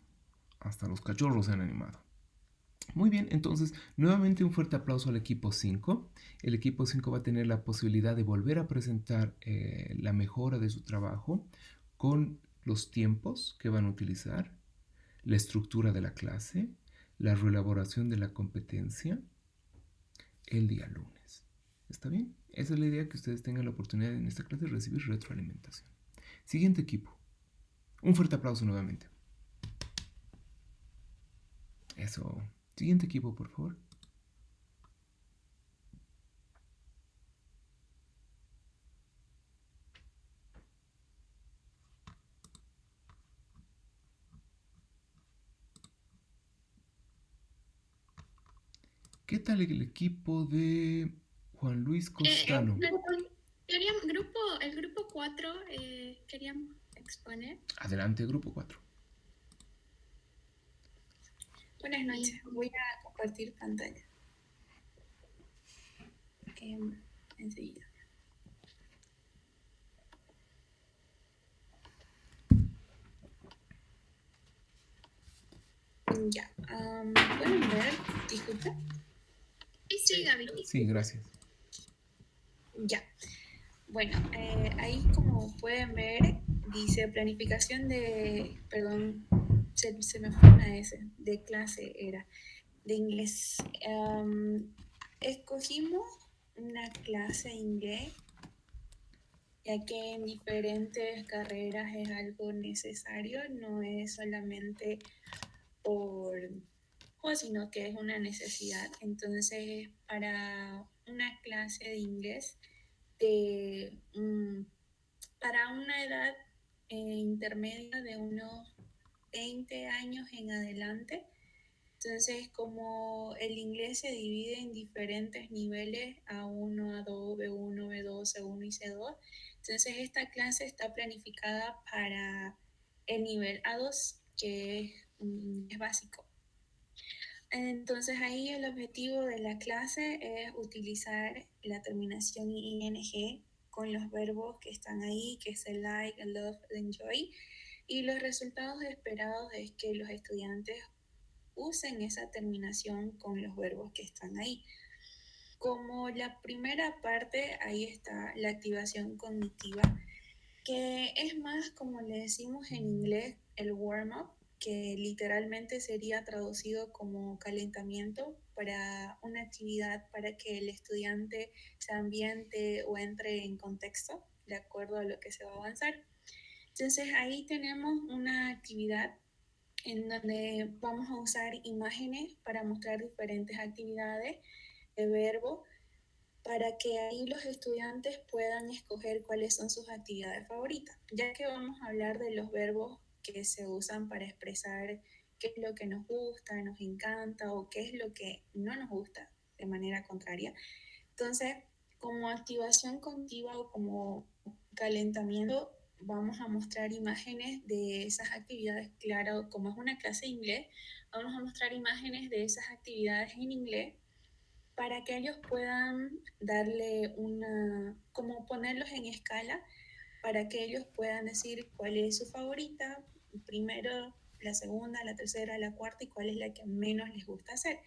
cachorros se han animado. Muy bien, entonces nuevamente un fuerte aplauso al equipo 5. El equipo 5 va a tener la posibilidad de volver a presentar la mejora de su trabajo con los tiempos que van a utilizar, la estructura de la clase, la reelaboración de la competencia el día lunes. ¿Está bien? Esa es la idea, que ustedes tengan la oportunidad en esta clase de recibir retroalimentación. Siguiente equipo. Un fuerte aplauso nuevamente. Eso. Siguiente equipo, por favor. ¿Qué tal el equipo de Juan Luis Costano? El grupo 4 queríamos exponer. Adelante, grupo 4. Buenas noches, voy a compartir pantalla. Enseguida. Ya, ¿pueden ver? Disculpe. Sí, Gaby. Sí, gracias. Ya. Bueno, ahí como pueden ver, dice planificación de, perdón, se me fue una S, de clase era, de inglés. Escogimos una clase de inglés, ya que en diferentes carreras es algo necesario, no es solamente por sino que es una necesidad. Entonces, para una clase de inglés para una edad intermedia de unos 20 años en adelante. Entonces, como el inglés se divide en diferentes niveles, A1, A2, B1, B2, C1 y C2, entonces esta clase está planificada para el nivel A2, que es un inglés básico. Entonces ahí el objetivo de la clase es utilizar la terminación ing con los verbos que están ahí, que es el like, el love, el enjoy, y los resultados esperados es que los estudiantes usen esa terminación con los verbos que están ahí. Como la primera parte, ahí está la activación cognitiva, que es más como le decimos en inglés el warm-up, que literalmente sería traducido como calentamiento para una actividad para que el estudiante se ambiente o entre en contexto de acuerdo a lo que se va a avanzar. Entonces ahí tenemos una actividad en donde vamos a usar imágenes para mostrar diferentes actividades de verbo para que ahí los estudiantes puedan escoger cuáles son sus actividades favoritas, ya que vamos a hablar de los verbos que se usan para expresar qué es lo que nos gusta, nos encanta o qué es lo que no nos gusta de manera contraria. Entonces, como activación cognitiva o como calentamiento, vamos a mostrar imágenes de esas actividades. Claro, como es una clase de inglés, vamos a mostrar imágenes de esas actividades en inglés para que ellos puedan darle como ponerlos en escala, para que ellos puedan decir cuál es su favorita, primero, la segunda, la tercera, la cuarta y cuál es la que menos les gusta hacer.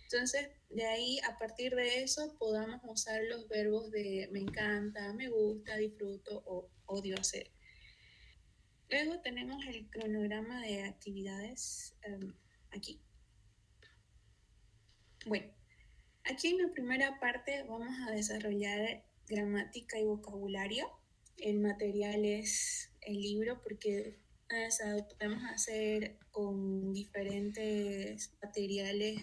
Entonces, de ahí, a partir de eso, podamos usar los verbos de me encanta, me gusta, disfruto o odio hacer. Luego tenemos el cronograma de actividades aquí. Bueno, aquí en la primera parte vamos a desarrollar gramática y vocabulario. El material es el libro porque podemos hacer con diferentes materiales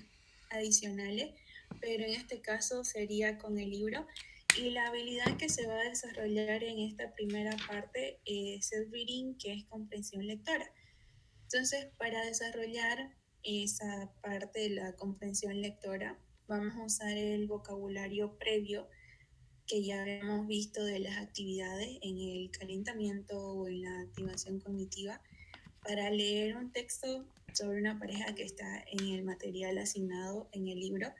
adicionales, pero en este caso sería con el libro. Y la habilidad que se va a desarrollar en esta primera parte es el reading, que es comprensión lectora. Entonces, para desarrollar esa parte de la comprensión lectora, vamos a usar el vocabulario previo que ya habíamos visto de las actividades en el calentamiento o en la activación cognitiva para leer un texto sobre una pareja que está en el material asignado en el libro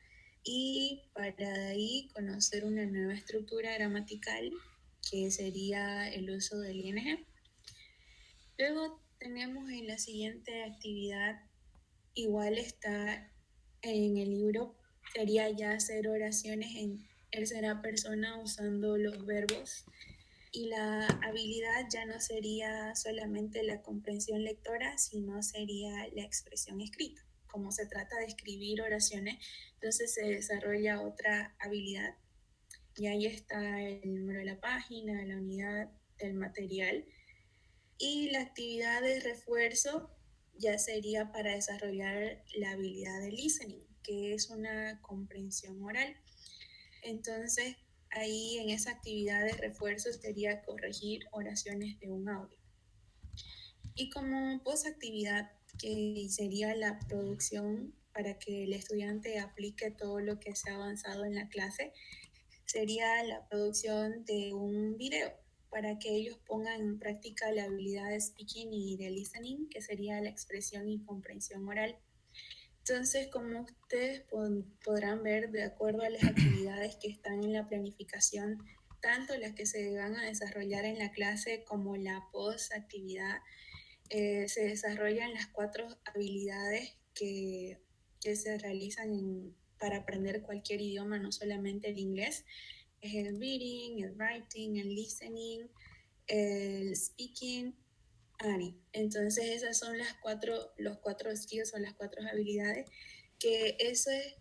y para ahí conocer una nueva estructura gramatical que sería el uso del ing. Luego tenemos en la siguiente actividad, igual está en el libro, sería ya hacer oraciones en tercera persona usando los verbos. Y la habilidad ya no sería solamente la comprensión lectora, sino sería la expresión escrita. Como se trata de escribir oraciones, entonces se desarrolla otra habilidad. Y ahí está el número de la página, la unidad del material. Y la actividad de refuerzo ya sería para desarrollar la habilidad de listening, que es una comprensión oral. Entonces, ahí en esa actividad de refuerzo sería corregir oraciones de un audio. Y como posactividad, que sería la producción para que el estudiante aplique todo lo que se ha avanzado en la clase, sería la producción de un video para que ellos pongan en práctica la habilidad de speaking y de listening, que sería la expresión y comprensión oral. Entonces, como ustedes podrán ver, de acuerdo a las actividades que están en la planificación, tanto las que se van a desarrollar en la clase como la post-actividad, se desarrollan las 4 habilidades que se realizan para aprender cualquier idioma, no solamente el inglés. Es el reading, el writing, el listening, el speaking, entonces esas son los 4 skills o las 4 habilidades, que eso es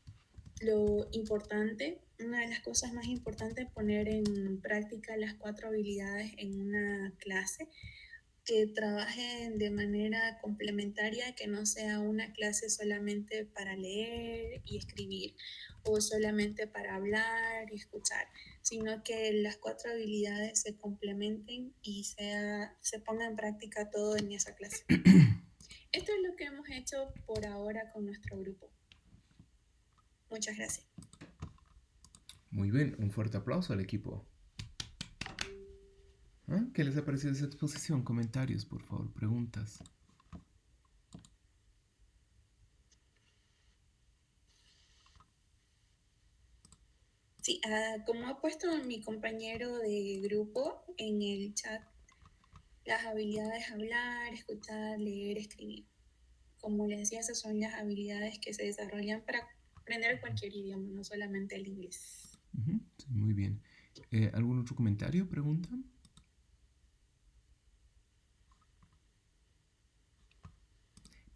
lo importante, una de las cosas más importantes, poner en práctica las 4 habilidades en una clase, que trabajen de manera complementaria, que no sea una clase solamente para leer y escribir o solamente para hablar y escuchar, sino que las 4 habilidades se complementen y se ponga en práctica todo en esa clase. Esto que hemos hecho por ahora con nuestro grupo. Muchas gracias. Muy bien, un fuerte aplauso al equipo. ¿Ah? ¿Qué les ha parecido esa exposición? Comentarios, por favor, preguntas. Sí, como ha puesto mi compañero de grupo en el chat, las habilidades hablar, escuchar, leer, escribir. Como les decía, esas son las habilidades que se desarrollan para aprender cualquier idioma, no solamente el inglés. Sí, muy bien. ¿Algún otro comentario, pregunta?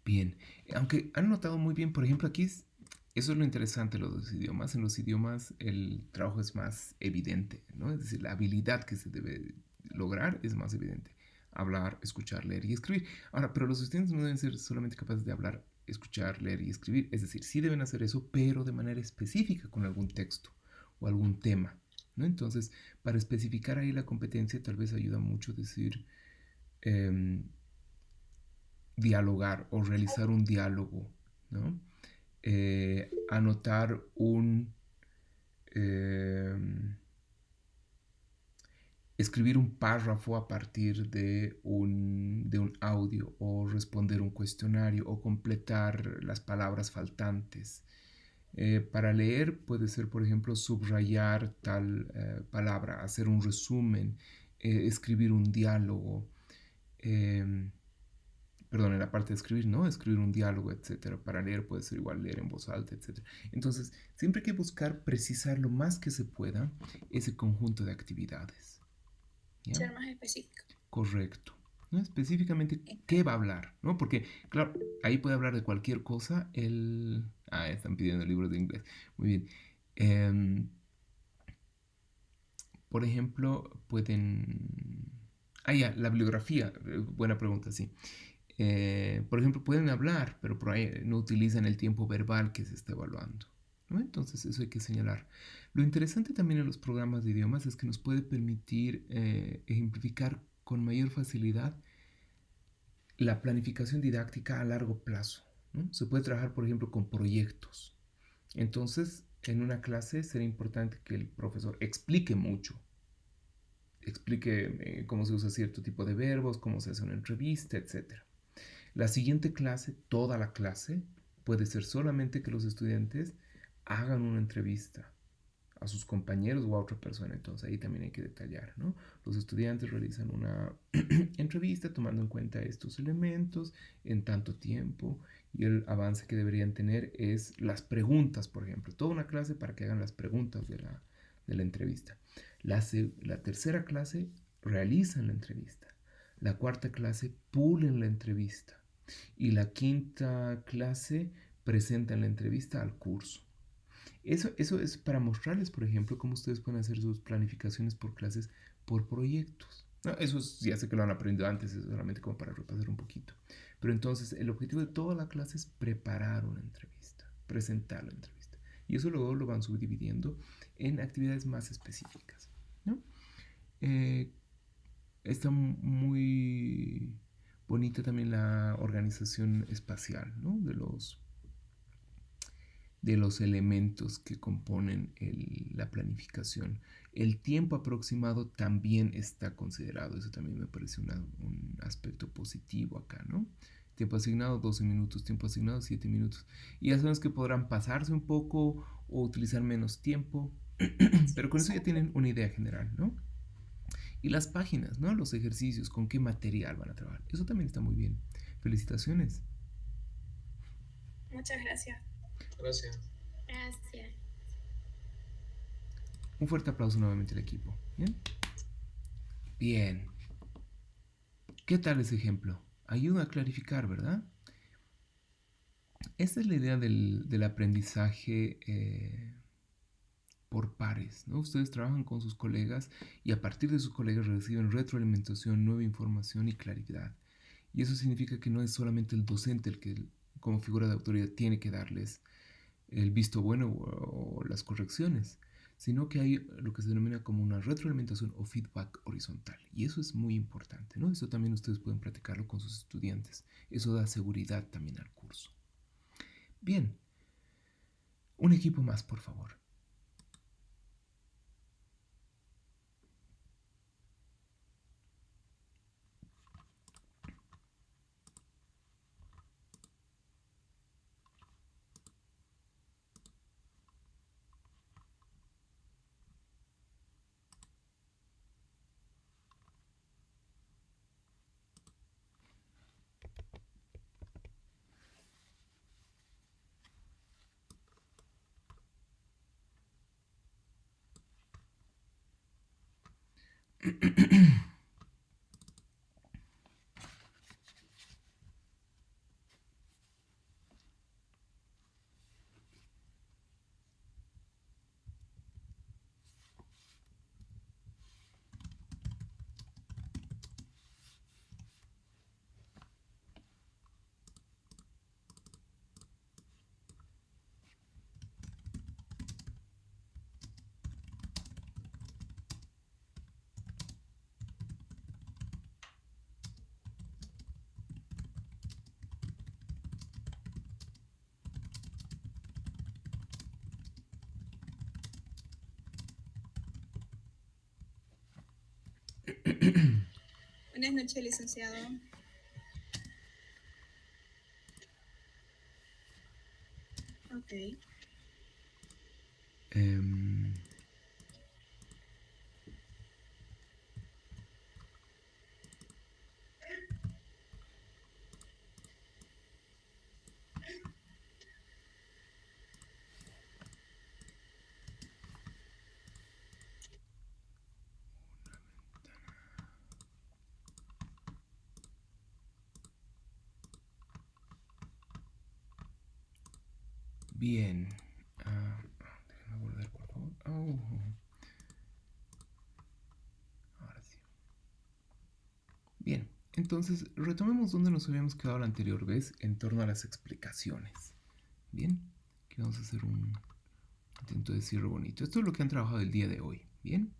Bien, aunque han notado muy bien, por ejemplo, aquí eso es lo interesante de los idiomas. En los idiomas el trabajo es más evidente, ¿no? Es decir, la habilidad que se debe lograr es más evidente. Hablar, escuchar, leer y escribir. Ahora, pero los estudiantes no deben ser solamente capaces de hablar, escuchar, leer y escribir. Es decir, sí deben hacer eso, pero de manera específica con algún texto o algún tema, ¿no? Entonces, para especificar ahí la competencia, tal vez ayuda mucho decir dialogar o realizar un diálogo, ¿no? Anotar escribir un párrafo a partir de un audio o responder un cuestionario o completar las palabras faltantes. Para leer puede ser, por ejemplo, subrayar tal palabra, hacer un resumen, escribir un diálogo, perdón, en la parte de escribir, ¿no? Escribir un diálogo, etcétera. Para leer puede ser igual leer en voz alta, etcétera. Entonces, siempre hay que buscar precisar lo más que se pueda ese conjunto de actividades. ¿Ya? Ser más específico. Correcto. ¿No? Específicamente, ¿qué va a hablar? ¿No? Porque, claro, ahí puede hablar de cualquier cosa. Están pidiendo libros de inglés. Muy bien. Por ejemplo, pueden... la bibliografía. Buena pregunta, sí. Por ejemplo, pueden hablar, pero por ahí no utilizan el tiempo verbal que se está evaluando, ¿no? Entonces, eso hay que señalar. Lo interesante también en los programas de idiomas es que nos puede permitir ejemplificar con mayor facilidad la planificación didáctica a largo plazo, ¿no? Se puede trabajar, por ejemplo, con proyectos. Entonces, en una clase será importante que el profesor explique mucho. Explique cómo se usa cierto tipo de verbos, cómo se hace una entrevista, etc. La siguiente clase, toda la clase, puede ser solamente que los estudiantes hagan una entrevista a sus compañeros o a otra persona. Entonces ahí también hay que detallar, ¿no? Los estudiantes realizan una entrevista tomando en cuenta estos elementos en tanto tiempo, y el avance que deberían tener es las preguntas, por ejemplo. Toda una clase para que hagan las preguntas de la entrevista. La tercera clase realizan la entrevista. La cuarta clase pulen la entrevista. Y la quinta clase presentan la entrevista al curso. Eso es para mostrarles, por ejemplo, cómo ustedes pueden hacer sus planificaciones por clases, por proyectos. No, ya sé que lo han aprendido antes, es solamente como para repasar un poquito. Pero entonces, el objetivo de toda la clase es preparar una entrevista, presentar la entrevista. Y eso luego lo van subdividiendo en actividades más específicas, ¿no? Está muy bonita también la organización espacial, ¿no? de los elementos que componen la planificación. El tiempo aproximado también está considerado. Eso también me parece un aspecto positivo acá, ¿no? Tiempo asignado 12 minutos, tiempo asignado 7 minutos. Y ya sabemos que podrán pasarse un poco o utilizar menos tiempo, pero con eso ya tienen una idea general, ¿no? Y las páginas, ¿no? Los ejercicios, con qué material van a trabajar. Eso también está muy bien. Felicitaciones. Muchas gracias. Gracias. Gracias. Un fuerte aplauso nuevamente al equipo. ¿Bien? Bien. ¿Qué tal ese ejemplo? Ayuda a clarificar, ¿verdad? Esta es la idea del aprendizaje por pares, ¿no? Ustedes trabajan con sus colegas y a partir de sus colegas reciben retroalimentación, nueva información y claridad. Y eso significa que no es solamente el docente el que, como figura de autoridad, tiene que darles el visto bueno o las correcciones, sino que hay lo que se denomina como una retroalimentación o feedback horizontal. Y eso es muy importante, ¿no? Eso también ustedes pueden practicarlo con sus estudiantes. Eso da seguridad también al curso. Bien, un equipo más, por favor. Buenas noches, licenciado. Ok. Bien. Déjenme volver, por favor. Ahora sí. Bien. Entonces, retomemos donde nos habíamos quedado la anterior vez en torno a las explicaciones. Bien. Aquí vamos a hacer un intento de cierre bonito. Esto es lo que han trabajado el día de hoy. Bien.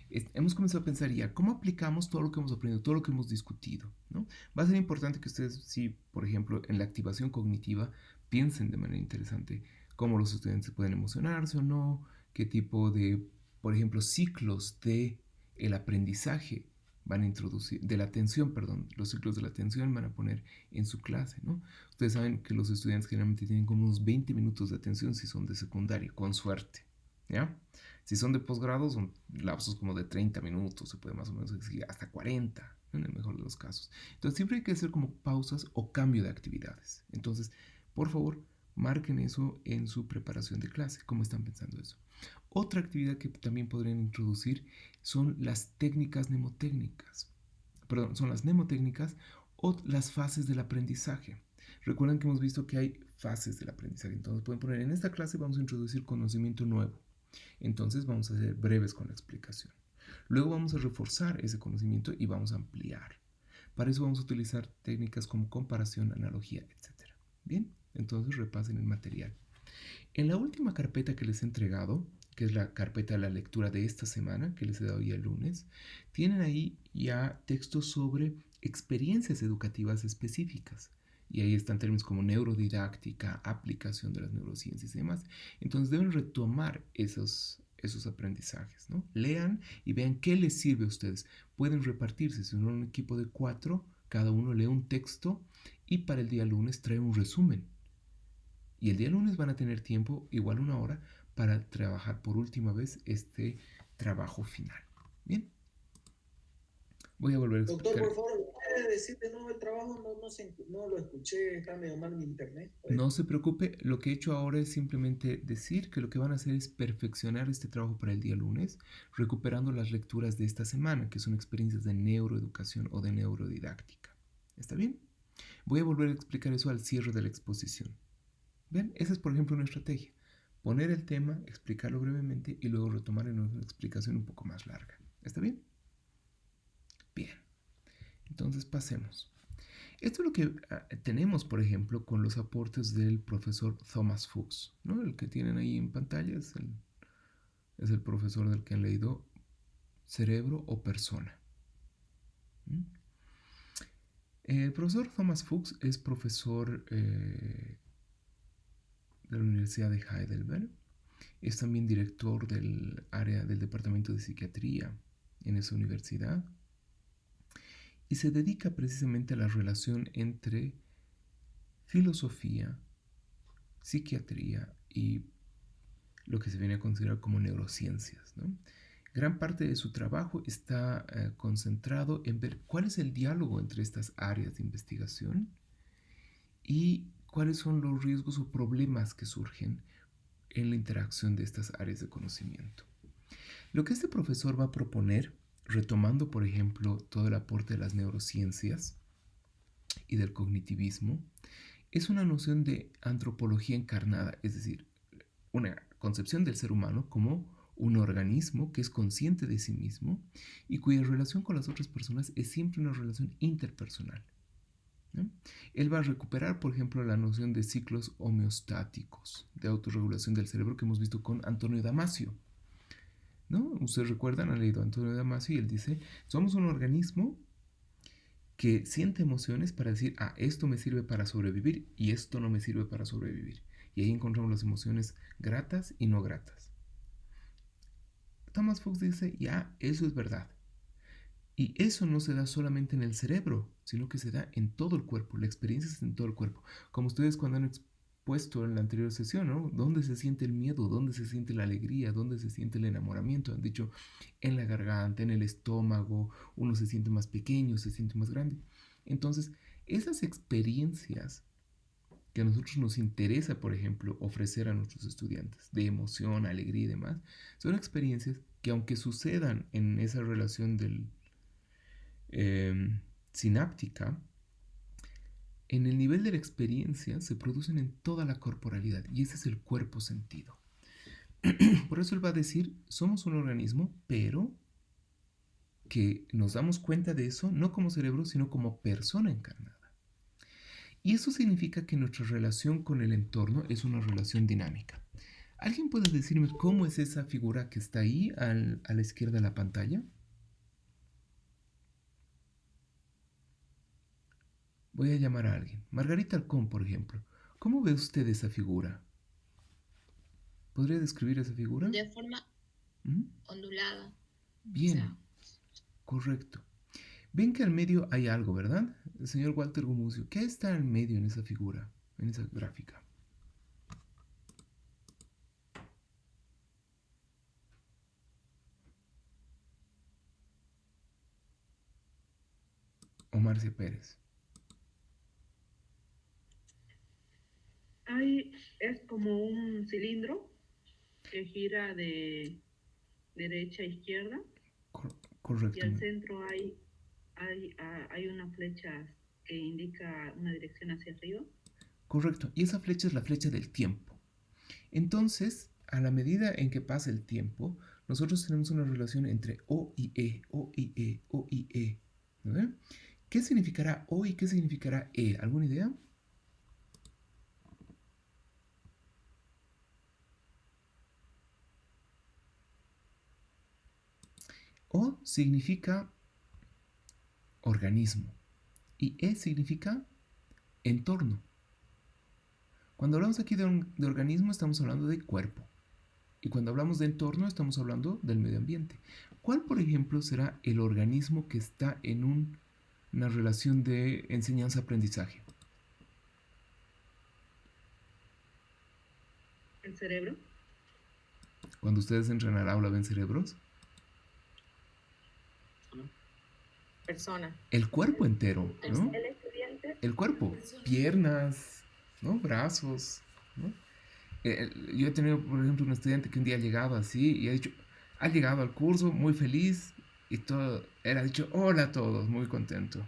Hemos comenzado a pensar ya cómo aplicamos todo lo que hemos aprendido, todo lo que hemos discutido, ¿no? Va a ser importante que ustedes, si por ejemplo en la activación cognitiva, piensen de manera interesante cómo los estudiantes pueden emocionarse o no, qué tipo de, por ejemplo, ciclos de el aprendizaje van a introducir, de la atención, perdón, los ciclos de la atención van a poner en su clase, ¿no? Ustedes saben que los estudiantes generalmente tienen como unos 20 minutos de atención si son de secundaria, con suerte, ¿ya? Si son de posgrado, son lapsos como de 30 minutos, se puede más o menos decir hasta 40, en el mejor de los casos. Entonces siempre hay que hacer como pausas o cambio de actividades. Entonces, por favor, marquen eso en su preparación de clase, cómo están pensando eso. Otra actividad que también podrían introducir son las técnicas mnemotécnicas. Perdón, son las mnemotécnicas o las fases del aprendizaje. Recuerden que hemos visto que hay fases del aprendizaje. Entonces pueden poner, en esta clase vamos a introducir conocimiento nuevo. Entonces vamos a ser breves con la explicación. Luego vamos a reforzar ese conocimiento y vamos a ampliar. Para eso vamos a utilizar técnicas como comparación, analogía, etc. Bien, entonces repasen el material. En la última carpeta que les he entregado, que es la carpeta de la lectura de esta semana, que les he dado ya el lunes, tienen ahí ya textos sobre experiencias educativas específicas. Y ahí están términos como neurodidáctica, aplicación de las neurociencias y demás. Entonces deben retomar esos aprendizajes, ¿no? Lean y vean qué les sirve a ustedes. Pueden repartirse, si son un equipo de 4, cada uno lee un texto y para el día lunes trae un resumen. Y el día lunes van a tener tiempo, igual 1 hora, para trabajar por última vez este trabajo final. Bien. Voy a volver a explicar. Doctor, por favor, ¿puede decir de nuevo el trabajo? No lo escuché, está medio mal mi internet. No se preocupe, lo que he hecho ahora es simplemente decir que lo que van a hacer es perfeccionar este trabajo para el día lunes, recuperando las lecturas de esta semana, que son experiencias de neuroeducación o de neurodidáctica. ¿Está bien? Voy a volver a explicar eso al cierre de la exposición. ¿Ven? Esa es, por ejemplo, una estrategia. Poner el tema, explicarlo brevemente y luego retomar en una explicación un poco más larga. ¿Está bien? Bien. Entonces pasemos. Esto es lo que tenemos, por ejemplo, con los aportes del profesor Thomas Fuchs, ¿no? El que tienen ahí en pantalla es es el profesor del que han leído Cerebro o Persona. El profesor Thomas Fuchs es profesor de la Universidad de Heidelberg. Es también director del área del departamento de psiquiatría en esa universidad. Y se dedica precisamente a la relación entre filosofía, psiquiatría y lo que se viene a considerar como neurociencias, ¿no? Gran parte de su trabajo está concentrado en ver cuál es el diálogo entre estas áreas de investigación y cuáles son los riesgos o problemas que surgen en la interacción de estas áreas de conocimiento. Lo que este profesor va a proponer, retomando por ejemplo todo el aporte de las neurociencias y del cognitivismo, es una noción de antropología encarnada, es decir, una concepción del ser humano como un organismo que es consciente de sí mismo y cuya relación con las otras personas es siempre una relación interpersonal, ¿no? Él va a recuperar, por ejemplo, la noción de ciclos homeostáticos de autorregulación del cerebro que hemos visto con Antonio Damasio, ¿no? Ustedes recuerdan, han leído a Antonio Damasio y él dice, somos un organismo que siente emociones para decir, esto me sirve para sobrevivir y esto no me sirve para sobrevivir. Y ahí encontramos las emociones gratas y no gratas. Thomas Fuchs dice, eso es verdad. Y eso no se da solamente en el cerebro, sino que se da en todo el cuerpo. La experiencia es en todo el cuerpo. Como ustedes cuando han expuesto en la anterior sesión, ¿no? ¿Dónde se siente el miedo? ¿Dónde se siente la alegría? ¿Dónde se siente el enamoramiento? Han dicho, en la garganta, en el estómago, uno se siente más pequeño, se siente más grande. Entonces, esas experiencias que a nosotros nos interesa, por ejemplo, ofrecer a nuestros estudiantes, de emoción, alegría y demás, son experiencias que aunque sucedan en esa relación del sináptica, en el nivel de la experiencia se producen en toda la corporalidad y ese es el cuerpo sentido. Por eso él va a decir, somos un organismo, pero que nos damos cuenta de eso no como cerebro, sino como persona encarnada. Y eso significa que nuestra relación con el entorno es una relación dinámica. ¿Alguien puede decirme cómo es esa figura que está ahí a la izquierda de la pantalla? Voy a llamar a alguien. Margarita Alcón, por ejemplo. ¿Cómo ve usted esa figura? ¿Podría describir esa figura? De forma ondulada. Bien, O sea, correcto. Ven que al medio hay algo, ¿verdad? El señor Walter Gumucio. ¿Qué está al medio en esa figura, en esa gráfica? Marcia Pérez. Ahí es como un cilindro que gira de derecha a izquierda. Correcto. Y al centro hay una flecha que indica una dirección hacia arriba. Correcto. Y esa flecha es la flecha del tiempo. Entonces, a la medida en que pasa el tiempo, nosotros tenemos una relación entre O y E, O y E, O y E. ¿No? ¿Qué significará O y qué significará E? ¿Alguna idea? O significa organismo y E significa entorno. Cuando hablamos aquí de organismo estamos hablando de cuerpo y cuando hablamos de entorno estamos hablando del medio ambiente. ¿Cuál, por ejemplo, será el organismo que está en una relación de enseñanza-aprendizaje? ¿El cerebro? Cuando ustedes entran al aula, ¿ven cerebros? Persona. El cuerpo entero, ¿no? El estudiante. El cuerpo, piernas, ¿no? Brazos, ¿no? Yo he tenido, por ejemplo, un estudiante que un día ha llegado así y ha llegado al curso muy feliz y todo, él ha dicho hola a todos, muy contento.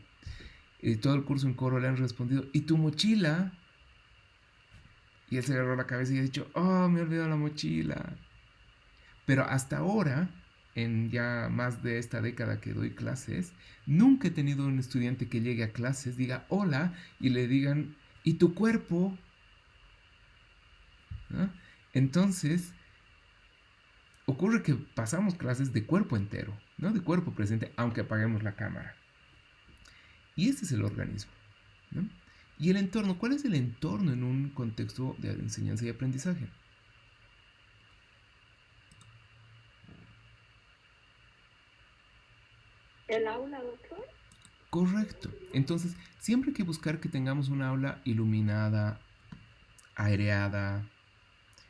Y todo el curso en coro le han respondido, ¿y tu mochila? Y él se agarró la cabeza y ha dicho, me he olvidado la mochila. Pero hasta ahora, en ya más de esta década que doy clases, nunca he tenido un estudiante que llegue a clases, diga hola y le digan, ¿y tu cuerpo? ¿No? Entonces, ocurre que pasamos clases de cuerpo entero, ¿no? De cuerpo presente, aunque apaguemos la cámara. Y ese es el organismo, ¿no? Y el entorno, ¿cuál es el entorno en un contexto de enseñanza y aprendizaje? ¿El aula, doctor? Correcto. Entonces, siempre hay que buscar que tengamos una aula iluminada, aireada,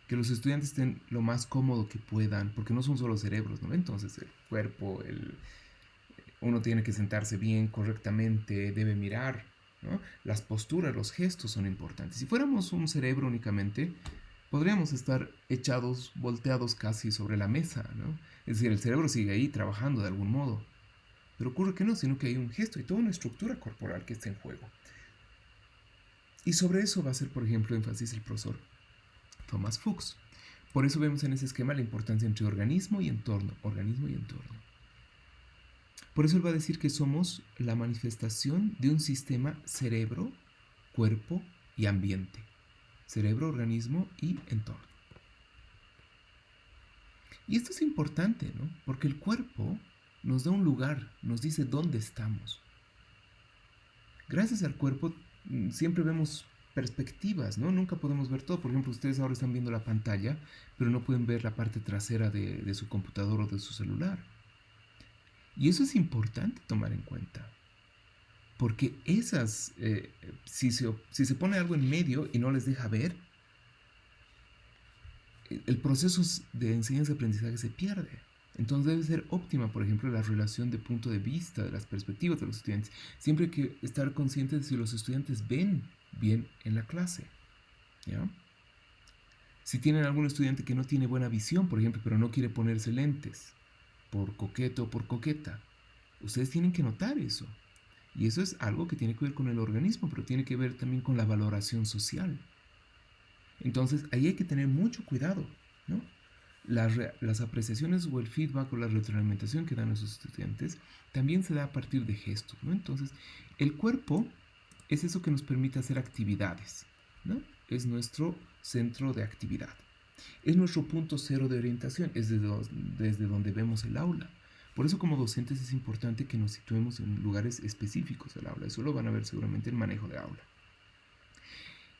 que los estudiantes estén lo más cómodo que puedan, porque no son solo cerebros, ¿no? Entonces, el cuerpo, uno tiene que sentarse bien, correctamente, debe mirar, ¿no? Las posturas, los gestos son importantes. Si fuéramos un cerebro únicamente, podríamos estar echados, volteados casi sobre la mesa, ¿no? Es decir, el cerebro sigue ahí trabajando de algún modo. Pero ocurre que no, sino que hay un gesto y toda una estructura corporal que está en juego. Y sobre eso va a hacer, por ejemplo, énfasis el profesor Thomas Fuchs. Por eso vemos en ese esquema la importancia entre organismo y entorno. Organismo y entorno. Por eso él va a decir que somos la manifestación de un sistema cerebro, cuerpo y ambiente. Cerebro, organismo y entorno. Y esto es importante, ¿no? Porque el cuerpo nos da un lugar, nos dice dónde estamos. Gracias al cuerpo siempre vemos perspectivas, ¿no? Nunca podemos ver todo. Por ejemplo, ustedes ahora están viendo la pantalla, pero no pueden ver la parte trasera de su computador o de su celular. Y eso es importante tomar en cuenta. Porque si se pone algo en medio y no les deja ver, el proceso de enseñanza-aprendizaje se pierde. Entonces debe ser óptima, por ejemplo, la relación de punto de vista, de las perspectivas de los estudiantes. Siempre hay que estar conscientes de si los estudiantes ven bien en la clase, ¿ya? Si tienen algún estudiante que no tiene buena visión, por ejemplo, pero no quiere ponerse lentes, por coqueto o por coqueta, ustedes tienen que notar eso. Y eso es algo que tiene que ver con el organismo, pero tiene que ver también con la valoración social. Entonces, ahí hay que tener mucho cuidado, ¿no? Las apreciaciones o el feedback o la retroalimentación que dan esos estudiantes también se da a partir de gestos, ¿no? Entonces, el cuerpo es eso que nos permite hacer actividades, ¿no? Es nuestro centro de actividad. Es nuestro punto cero de orientación, es desde donde vemos el aula. Por eso, como docentes, es importante que nos situemos en lugares específicos del aula. Eso lo van a ver seguramente en manejo de aula.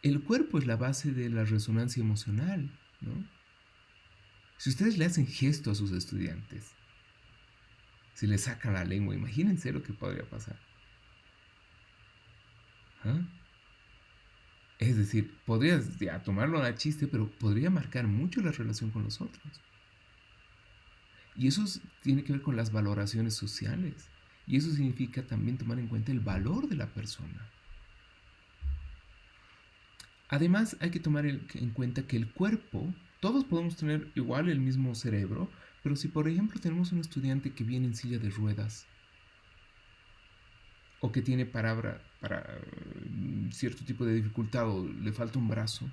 El cuerpo es la base de la resonancia emocional, ¿no? Si ustedes le hacen gesto a sus estudiantes, si les sacan la lengua, imagínense lo que podría pasar. ¿Ah? Es decir, podrías ya tomarlo a chiste, pero podría marcar mucho la relación con los otros. Y eso tiene que ver con las valoraciones sociales. Y eso significa también tomar en cuenta el valor de la persona. Además, hay que tomar en cuenta que el cuerpo, todos podemos tener igual el mismo cerebro, pero si por ejemplo tenemos un estudiante que viene en silla de ruedas, o que tiene para cierto tipo de dificultad, o le falta un brazo,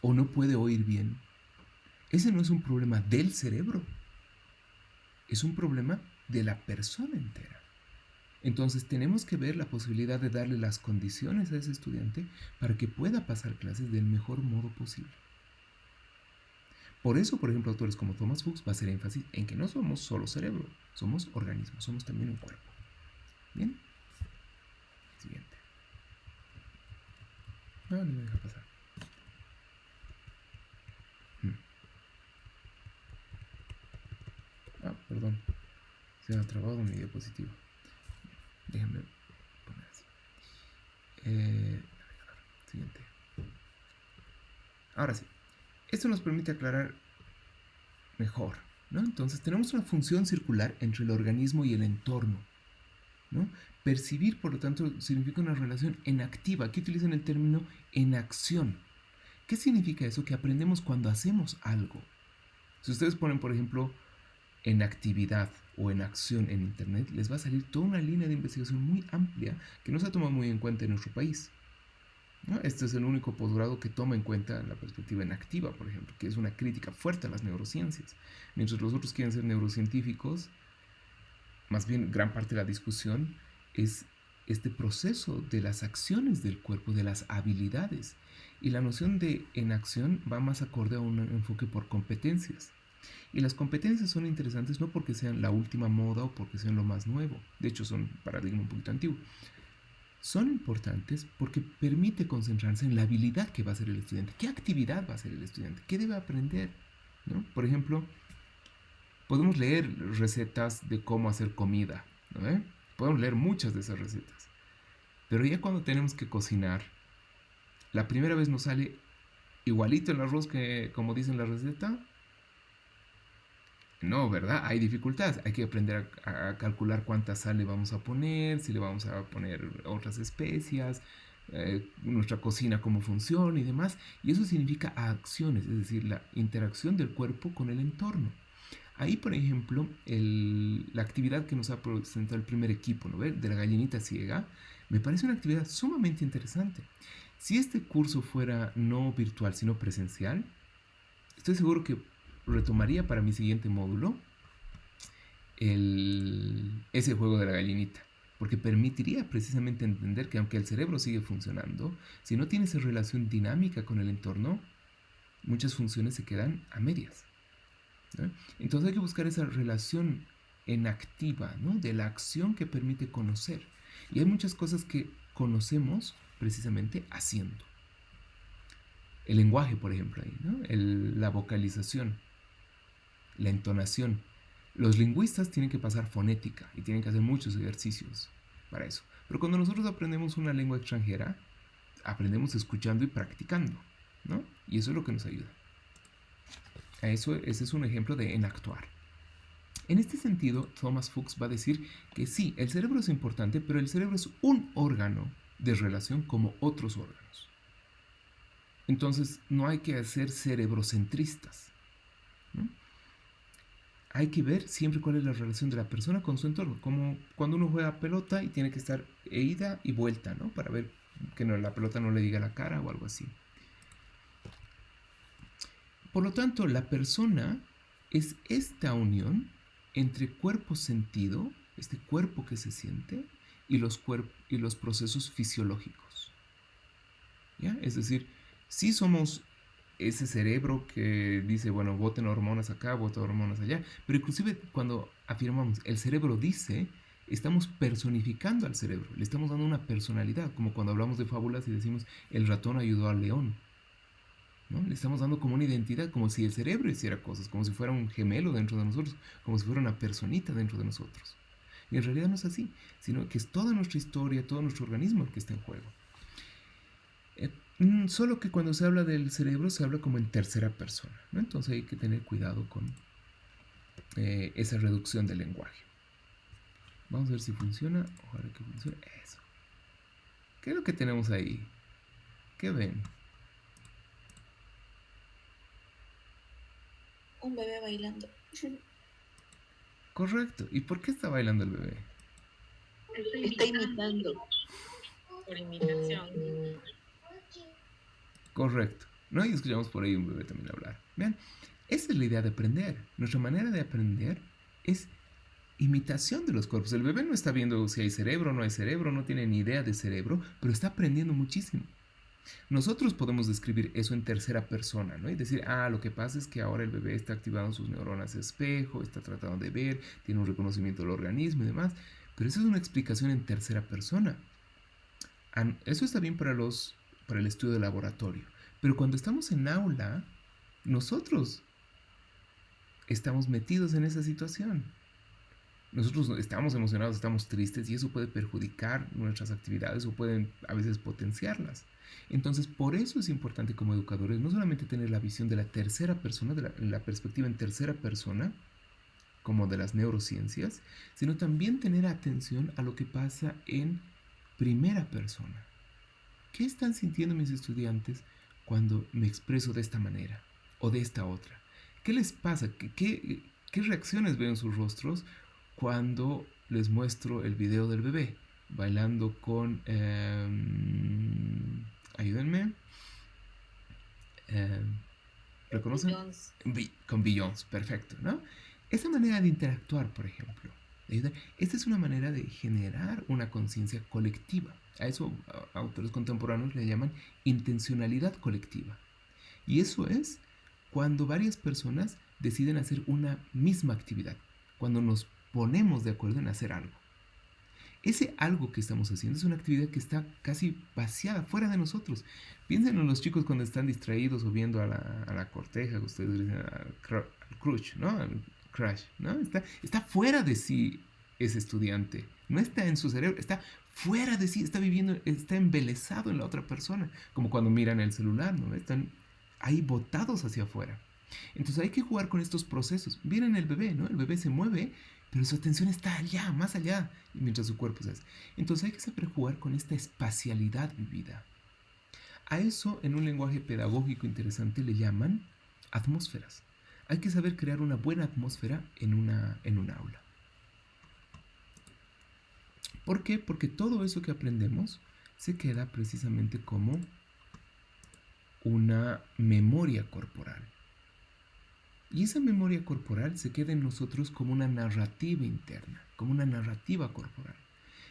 o no puede oír bien, ese no es un problema del cerebro, es un problema de la persona entera. Entonces tenemos que ver la posibilidad de darle las condiciones a ese estudiante para que pueda pasar clases del mejor modo posible. Por eso, por ejemplo, autores como Thomas Fuchs va a hacer énfasis en que no somos solo cerebro, somos organismo, somos también un cuerpo. Bien. Siguiente. No me deja pasar. Perdón. Se ha trabado mi diapositiva. Déjenme poner así. Siguiente. Ahora sí. Esto nos permite aclarar mejor, ¿no? Entonces tenemos una función circular entre el organismo y el entorno, ¿no? Percibir, por lo tanto, significa una relación en activa. Aquí utilizan el término en acción. ¿Qué significa eso? Que aprendemos cuando hacemos algo. Si ustedes ponen, por ejemplo, en actividad o en acción en internet, les va a salir toda una línea de investigación muy amplia que no se ha tomado muy en cuenta en nuestro país, ¿no? Este es el único posgrado que toma en cuenta la perspectiva en activa, por ejemplo, que es una crítica fuerte a las neurociencias. Mientras los otros quieren ser neurocientíficos, más bien gran parte de la discusión es este proceso de las acciones del cuerpo, de las habilidades. Y la noción de en acción va más acorde a un enfoque por competencias. Y las competencias son interesantes no porque sean la última moda o porque sean lo más nuevo. De hecho, son un paradigma un poquito antiguo. Son importantes porque permite concentrarse en la habilidad que va a hacer el estudiante. ¿Qué actividad va a hacer el estudiante? ¿Qué debe aprender? ¿No? Por ejemplo, podemos leer recetas de cómo hacer comida, ¿no? Podemos leer muchas de esas recetas. Pero ya cuando tenemos que cocinar, la primera vez nos sale igualito el arroz que como dice en la receta. No, ¿verdad? Hay dificultades. Hay que aprender a calcular cuánta sal le vamos a poner, si le vamos a poner otras especias, nuestra cocina, cómo funciona y demás. Y eso significa acciones, es decir, la interacción del cuerpo con el entorno. Ahí, por ejemplo, la actividad que nos ha presentado el primer equipo, ¿no? De la gallinita ciega, me parece una actividad sumamente interesante. Si este curso fuera no virtual, sino presencial, estoy seguro que retomaría para mi siguiente módulo ese juego de la gallinita, porque permitiría precisamente entender que aunque el cerebro sigue funcionando, si no tiene esa relación dinámica con el entorno, muchas funciones se quedan a medias, ¿no? Entonces hay que buscar esa relación en activa, ¿no? De la acción que permite conocer. Y hay muchas cosas que conocemos precisamente haciendo. El lenguaje, por ejemplo, ahí, ¿no? La vocalización, la entonación. Los lingüistas tienen que pasar fonética y tienen que hacer muchos ejercicios para eso. Pero cuando nosotros aprendemos una lengua extranjera, aprendemos escuchando y practicando, ¿no? Y eso es lo que nos ayuda. Ese es un ejemplo de en actuar. En este sentido, Thomas Fuchs va a decir que sí, el cerebro es importante, pero el cerebro es un órgano de relación como otros órganos. Entonces, no hay que ser cerebrocentristas, ¿no? Hay que ver siempre cuál es la relación de la persona con su entorno, como cuando uno juega pelota y tiene que estar ida y vuelta, ¿no? Para ver que la pelota no le diga la cara o algo así. Por lo tanto, la persona es esta unión entre cuerpo-sentido, este cuerpo que se siente, y los procesos fisiológicos, ¿ya? Es decir, si somos ese cerebro que dice, bueno, boten hormonas acá, boten hormonas allá, pero inclusive cuando afirmamos el cerebro dice, estamos personificando al cerebro, le estamos dando una personalidad, como cuando hablamos de fábulas y decimos el ratón ayudó al león, ¿no? Le estamos dando como una identidad, como si el cerebro hiciera cosas, como si fuera un gemelo dentro de nosotros, como si fuera una personita dentro de nosotros. Y en realidad no es así, sino que es toda nuestra historia, todo nuestro organismo el que está en juego. Solo que cuando se habla del cerebro se habla como en tercera persona, ¿no? Entonces hay que tener cuidado con esa reducción del lenguaje. Vamos a ver si funciona. Ojalá que funcione. Eso. ¿Qué es lo que tenemos ahí? ¿Qué ven? Un bebé bailando. Correcto. ¿Y por qué está bailando el bebé? Está imitando. Por imitación. Correcto. ¿No? Y escuchamos por ahí un bebé también hablar. Vean, esa es la idea de aprender. Nuestra manera de aprender es imitación de los cuerpos. El bebé no está viendo si hay cerebro o no hay cerebro, no tiene ni idea de cerebro, pero está aprendiendo muchísimo. Nosotros podemos describir eso en tercera persona, ¿no? Y decir, lo que pasa es que ahora el bebé está activando sus neuronas espejo, está tratando de ver, tiene un reconocimiento del organismo y demás. Pero eso es una explicación en tercera persona. Eso está bien para el estudio de laboratorio. Pero cuando estamos en aula, nosotros estamos metidos en esa situación. Nosotros estamos emocionados, estamos tristes y eso puede perjudicar nuestras actividades o pueden a veces potenciarlas. Entonces, por eso es importante como educadores no solamente tener la visión de la tercera persona, la perspectiva en tercera persona, como de las neurociencias, sino también tener atención a lo que pasa en primera persona. ¿Qué están sintiendo mis estudiantes cuando me expreso de esta manera o de esta otra? ¿Qué les pasa? ¿Qué reacciones veo en sus rostros cuando les muestro el video del bebé bailando con ayúdenme, ¿reconocen? Con Beyoncé, perfecto, ¿no? Esa manera de interactuar, por ejemplo, esta es una manera de generar una conciencia colectiva. A eso autores contemporáneos le llaman intencionalidad colectiva. Y eso es cuando varias personas deciden hacer una misma actividad, cuando nos ponemos de acuerdo en hacer algo. Ese algo que estamos haciendo es una actividad que está casi vaciada, fuera de nosotros. Piensen en los chicos cuando están distraídos o viendo a la corteja, que ustedes dicen al crush, ¿no? Al crush, ¿no? Está fuera de sí ese estudiante. No está en su cerebro, está fuera de sí, está viviendo, está embelesado en la otra persona. Como cuando miran el celular, ¿no? Están ahí botados hacia afuera. Entonces hay que jugar con estos procesos. Miren el bebé, ¿no? El bebé se mueve, pero su atención está allá, más allá, mientras su cuerpo se hace. Entonces hay que saber jugar con esta espacialidad vivida. A eso, en un lenguaje pedagógico interesante, le llaman atmósferas. Hay que saber crear una buena atmósfera en un aula. ¿Por qué? Porque todo eso que aprendemos se queda precisamente como una memoria corporal. Y esa memoria corporal se queda en nosotros como una narrativa interna, como una narrativa corporal.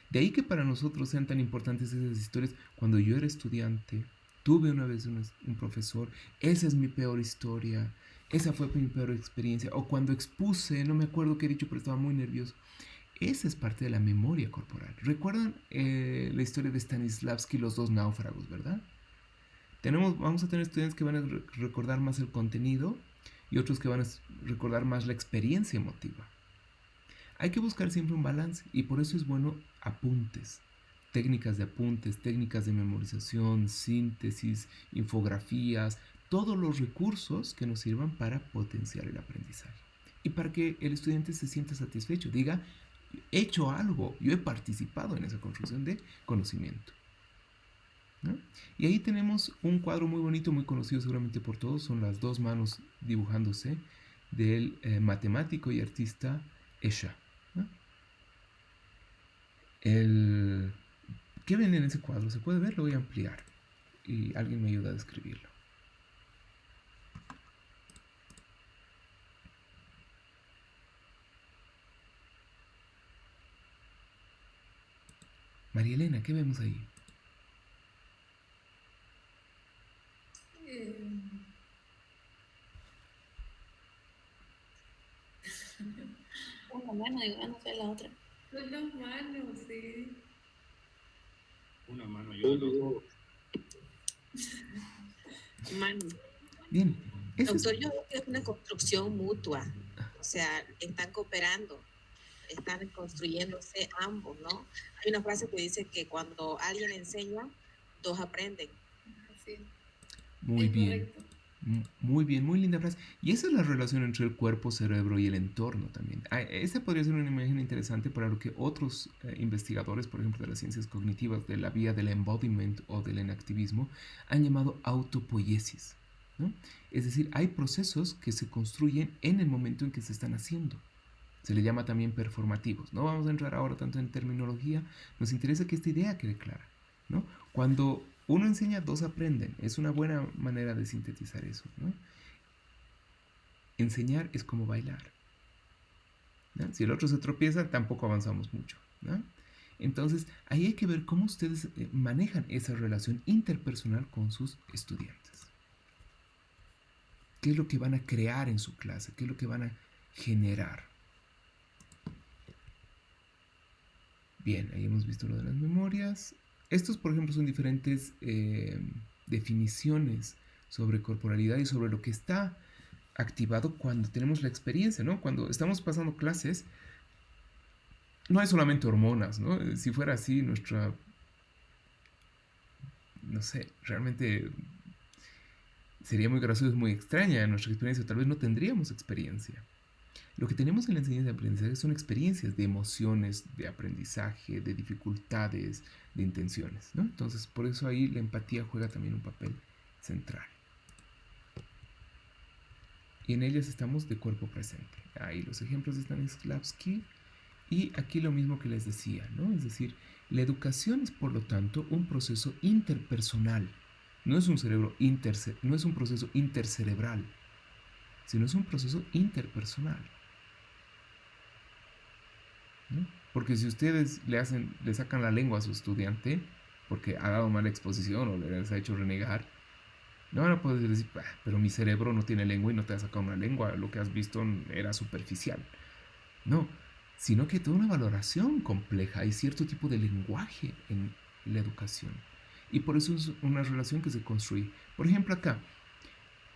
De ahí que para nosotros sean tan importantes esas historias. Cuando yo era estudiante, tuve una vez un profesor, esa es mi peor historia, esa fue mi peor experiencia. O cuando expuse, no me acuerdo qué he dicho, pero estaba muy nervioso. Esa es parte de la memoria corporal. ¿Recuerdan la historia de Stanislavski, los dos náufragos, verdad? Vamos a tener estudiantes que van a recordar más el contenido y otros que van a recordar más la experiencia emotiva. Hay que buscar siempre un balance y por eso es bueno apuntes, técnicas de apuntes, técnicas de memorización, síntesis, infografías, todos los recursos que nos sirvan para potenciar el aprendizaje y para que el estudiante se sienta satisfecho, diga, he hecho algo, yo he participado en esa construcción de conocimiento, ¿no? Y ahí tenemos un cuadro muy bonito, muy conocido seguramente por todos, son las dos manos dibujándose del matemático y artista Escher, ¿no? ¿Qué ven en ese cuadro? ¿Se puede ver? Lo voy a ampliar y alguien me ayuda a describirlo. María Elena, ¿qué vemos ahí? Una mano, digo, no sé la otra. Son dos manos, sí. Una mano y otra. Mano. Bien. Doctor, yo veo que es una construcción mutua. O sea, están cooperando, están construyéndose ambos, ¿no? Hay una frase que dice que cuando alguien enseña, dos aprenden. Sí. Muy bien. Correcto. Muy bien, muy linda frase. Y esa es la relación entre el cuerpo, cerebro y el entorno también. Esta podría ser una imagen interesante para lo que otros investigadores, por ejemplo, de las ciencias cognitivas, de la vía del embodiment o del enactivismo, han llamado autopoiesis, ¿no? Es decir, hay procesos que se construyen en el momento en que se están haciendo. Se le llama también performativos. No vamos a entrar ahora tanto en terminología, nos interesa que esta idea quede clara, ¿no? Cuando uno enseña, dos aprenden. Es una buena manera de sintetizar eso, ¿no? Enseñar es como bailar, ¿no? Si el otro se tropieza, tampoco avanzamos mucho, ¿no? Entonces, ahí hay que ver cómo ustedes manejan esa relación interpersonal con sus estudiantes. ¿Qué es lo que van a crear en su clase? ¿Qué es lo que van a generar? Bien, ahí hemos visto lo de las memorias. Estos, por ejemplo, son diferentes definiciones sobre corporalidad y sobre lo que está activado cuando tenemos la experiencia, ¿no? Cuando estamos pasando clases, no hay solamente hormonas, ¿no? Si fuera así, no sé, realmente sería muy gracioso, muy extraña nuestra experiencia, tal vez no tendríamos experiencia. Lo que tenemos en la enseñanza de aprendizaje son experiencias de emociones, de aprendizaje, de dificultades, de intenciones, ¿no? Entonces, por eso ahí la empatía juega también un papel central. Y en ellas estamos de cuerpo presente. Ahí los ejemplos de Stanislavski. Y aquí lo mismo que les decía, ¿no? Es decir, la educación es, por lo tanto, un proceso interpersonal. No es un proceso intercerebral, sino es un proceso interpersonal, ¿no? Porque si ustedes le sacan la lengua a su estudiante porque ha dado mala exposición o les ha hecho renegar, No, ahora puedes decir, pero mi cerebro no tiene lengua y no te ha sacado una lengua, lo que has visto era superficial. No, sino que toda una valoración compleja, hay cierto tipo de lenguaje en la educación. Y por eso es una relación que se construye. Por ejemplo, acá,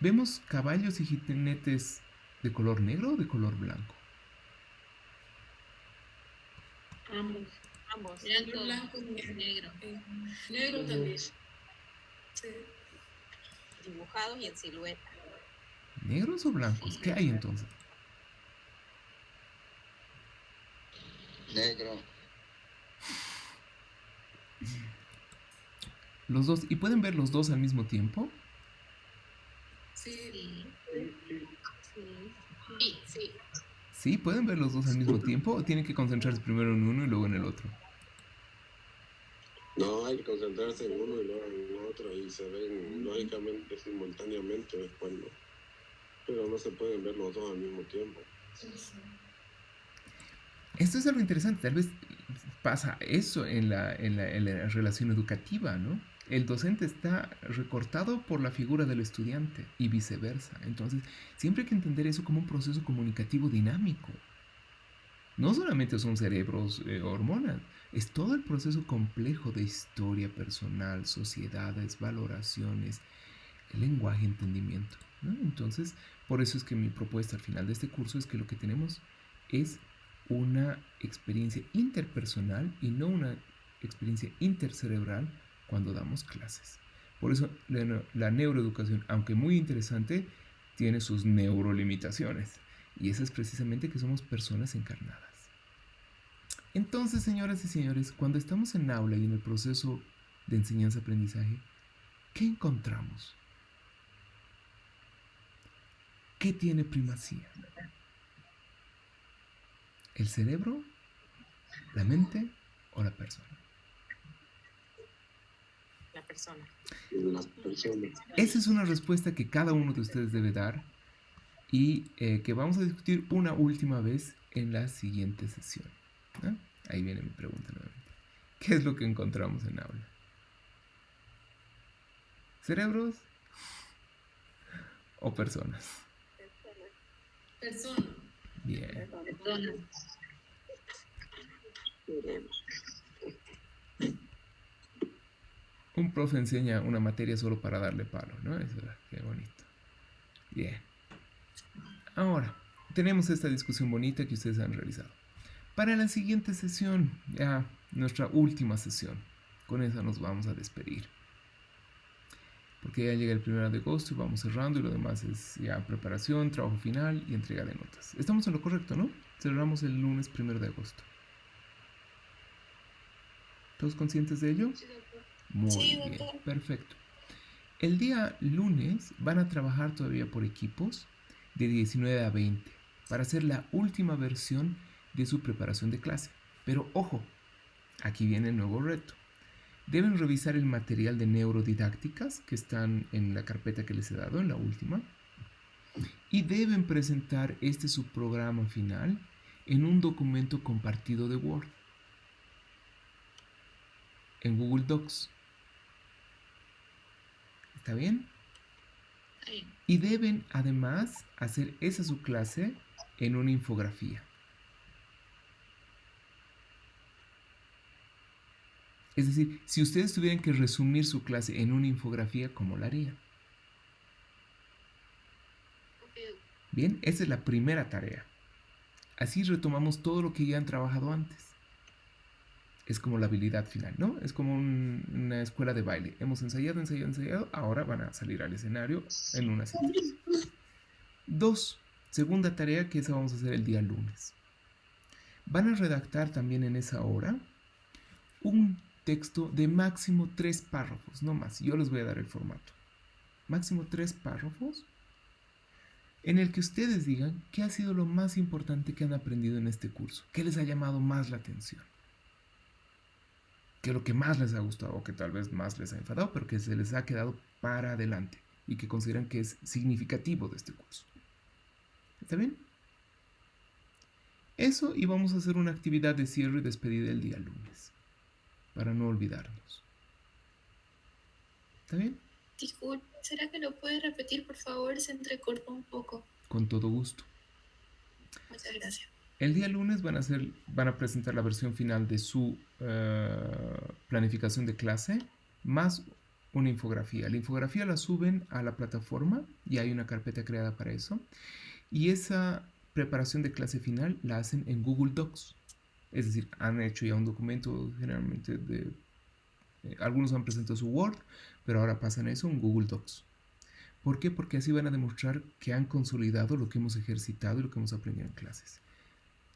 ¿vemos caballos y jinetes de color negro o de color blanco? Ambos. Ambos. Blanco y negro. Negro también. Sí. Dibujados y en silueta. ¿Negros o blancos? ¿Qué hay entonces? Negro. Los dos. ¿Y pueden ver los dos al mismo tiempo? Sí. Sí. ¿Sí? ¿Pueden ver los dos al mismo tiempo o tienen que concentrarse primero en uno y luego en el otro? No, hay que concentrarse en uno y luego en otro y se ven lógicamente simultáneamente es cuando, pero no se pueden ver los dos al mismo tiempo. Esto es algo interesante, tal vez pasa eso en la relación educativa, ¿no? El docente está recortado por la figura del estudiante y viceversa. Entonces, siempre hay que entender eso como un proceso comunicativo dinámico. No solamente son cerebros, hormonas, es todo el proceso complejo de historia personal, sociedades, valoraciones, el lenguaje, entendimiento, ¿no? Entonces, por eso es que mi propuesta al final de este curso es que lo que tenemos es una experiencia interpersonal y no una experiencia intercerebral cuando damos clases. Por eso la neuroeducación, aunque muy interesante, tiene sus neurolimitaciones. Y eso es precisamente que somos personas encarnadas. Entonces, señoras y señores, cuando estamos en aula y en el proceso de enseñanza-aprendizaje, ¿qué encontramos? ¿Qué tiene primacía? ¿El cerebro, la mente o la persona? La persona. La persona. Esa es una respuesta que cada uno de ustedes debe dar y que vamos a discutir una última vez en la siguiente sesión, ¿no? Ahí viene mi pregunta nuevamente. ¿Qué es lo que encontramos en aula? ¿Cerebros o personas? Persona. Bien. Persona. Un profe enseña una materia solo para darle palo, ¿no? Eso, qué bonito. Bien. Ahora, tenemos esta discusión bonita que ustedes han realizado. Para la siguiente sesión, ya nuestra última sesión, con esa nos vamos a despedir. Porque ya llega el 1 de agosto y vamos cerrando y lo demás es ya preparación, trabajo final y entrega de notas. Estamos en lo correcto, ¿no? Cerramos el lunes 1 de agosto. ¿Todos conscientes de ello? Muy bien, perfecto. El día lunes van a trabajar todavía por equipos de 19 a 20 para hacer la última versión de su preparación de clase. Pero ojo, aquí viene el nuevo reto. Deben revisar el material de neurodidácticas que están en la carpeta que les he dado, en la última. Y deben presentar este su programa final en un documento compartido de Word. En Google Docs. ¿Está bien? Y deben además hacer esa su clase en una infografía. Es decir, si ustedes tuvieran que resumir su clase en una infografía, ¿cómo la harían? Bien, esa es la primera tarea. Así retomamos todo lo que ya han trabajado antes. Es como la habilidad final, ¿no? Es como una escuela de baile. Hemos ensayado, ahora van a salir al escenario en una síntesis. 2. Segunda tarea, que esa vamos a hacer el día lunes. Van a redactar también en esa hora un texto de máximo 3 párrafos, no más. Yo les voy a dar el formato. Máximo 3 párrafos en el que ustedes digan qué ha sido lo más importante que han aprendido en este curso, qué les ha llamado más la atención, qué es lo que más les ha gustado o que tal vez más les ha enfadado, pero que se les ha quedado para adelante y que consideran que es significativo de este curso. ¿Está bien? Eso, y vamos a hacer una actividad de cierre y despedida el día lunes, para no olvidarnos. ¿Está bien? Disculpe, ¿será que lo puede repetir, por favor? Se entrecortó un poco. Con todo gusto. Muchas gracias. El día lunes van a presentar la versión final de su planificación de clase más una infografía. La infografía la suben a la plataforma y hay una carpeta creada para eso. Y esa preparación de clase final la hacen en Google Docs. Es decir, han hecho ya un documento generalmente de... algunos han presentado su Word, pero ahora pasan eso en Google Docs. ¿Por qué? Porque así van a demostrar que han consolidado lo que hemos ejercitado y lo que hemos aprendido en clases.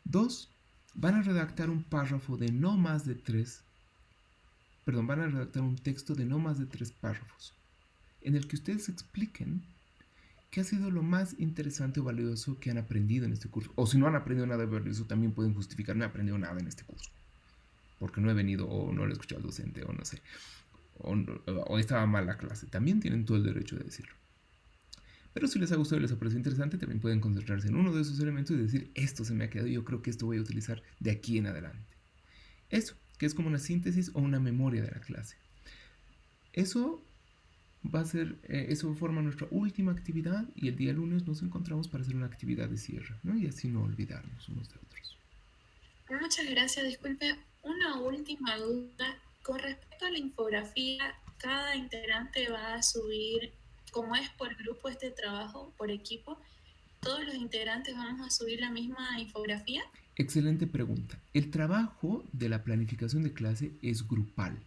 2. Van a redactar un párrafo de no más de 3. Perdón, van a redactar un texto de no más de 3 párrafos, en el que ustedes expliquen qué ha sido lo más interesante o valioso que han aprendido en este curso. O si no han aprendido nada valioso, también pueden justificar, no he aprendido nada en este curso, porque no he venido, o no lo he escuchado al docente, o no sé, o estaba mal la clase. También tienen todo el derecho de decirlo. Pero si les ha gustado y les ha parecido interesante, también pueden concentrarse en uno de esos elementos y decir, esto se me ha quedado y yo creo que esto voy a utilizar de aquí en adelante. Eso, que es como una síntesis o una memoria de la clase. Eso va a ser, eso forma nuestra última actividad y el día lunes nos encontramos para hacer una actividad de cierre, ¿no? Y así no olvidarnos unos de otros. Muchas gracias. Disculpe, una última duda. Con respecto a la infografía, cada integrante va a subir, como es por grupo este trabajo, por equipo, ¿todos los integrantes vamos a subir la misma infografía? Excelente pregunta. El trabajo de la planificación de clase es grupal,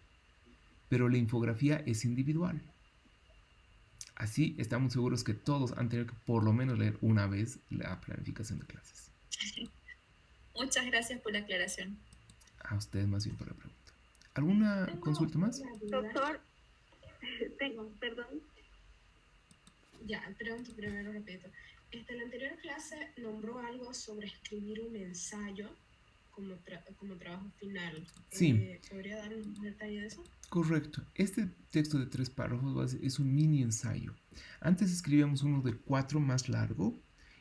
pero la infografía es individual. Así estamos seguros que todos han tenido que por lo menos leer una vez la planificación de clases. Muchas gracias por la aclaración. A ustedes más bien por la pregunta. ¿Alguna consulta más? Doctor, perdón. Ya, pregunto primero rapidito. En la anterior clase nombró algo sobre escribir un ensayo como trabajo final. Sí. ¿Podría dar un detalle de eso? Correcto. Este texto de 3 párrafos es un mini ensayo. Antes escribíamos uno de 4 más largo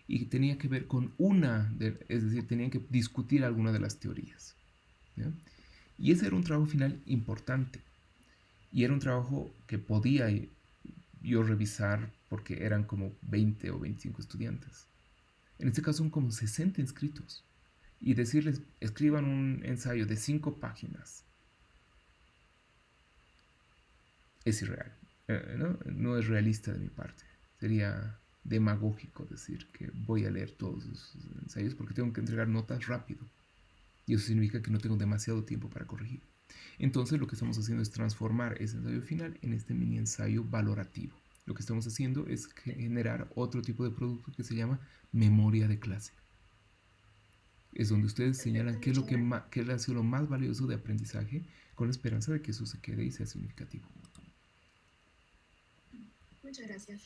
y tenía que ver con es decir, tenían que discutir alguna de las teorías, ¿ya? Y ese era un trabajo final importante. Y era un trabajo que podía yo revisar porque eran como 20 o 25 estudiantes. En este caso son como 60 inscritos. Y decirles, escriban un ensayo de 5 páginas. Es irreal. No es realista de mi parte. Sería demagógico decir que voy a leer todos esos ensayos porque tengo que entregar notas rápido. Y eso significa que no tengo demasiado tiempo para corregir. Entonces lo que estamos haciendo es transformar ese ensayo final en este mini ensayo valorativo. Lo que estamos haciendo es generar otro tipo de producto que se llama memoria de clase. Es donde ustedes señalan qué es lo que ha sido lo más valioso de aprendizaje con la esperanza de que eso se quede y sea significativo. Muchas gracias.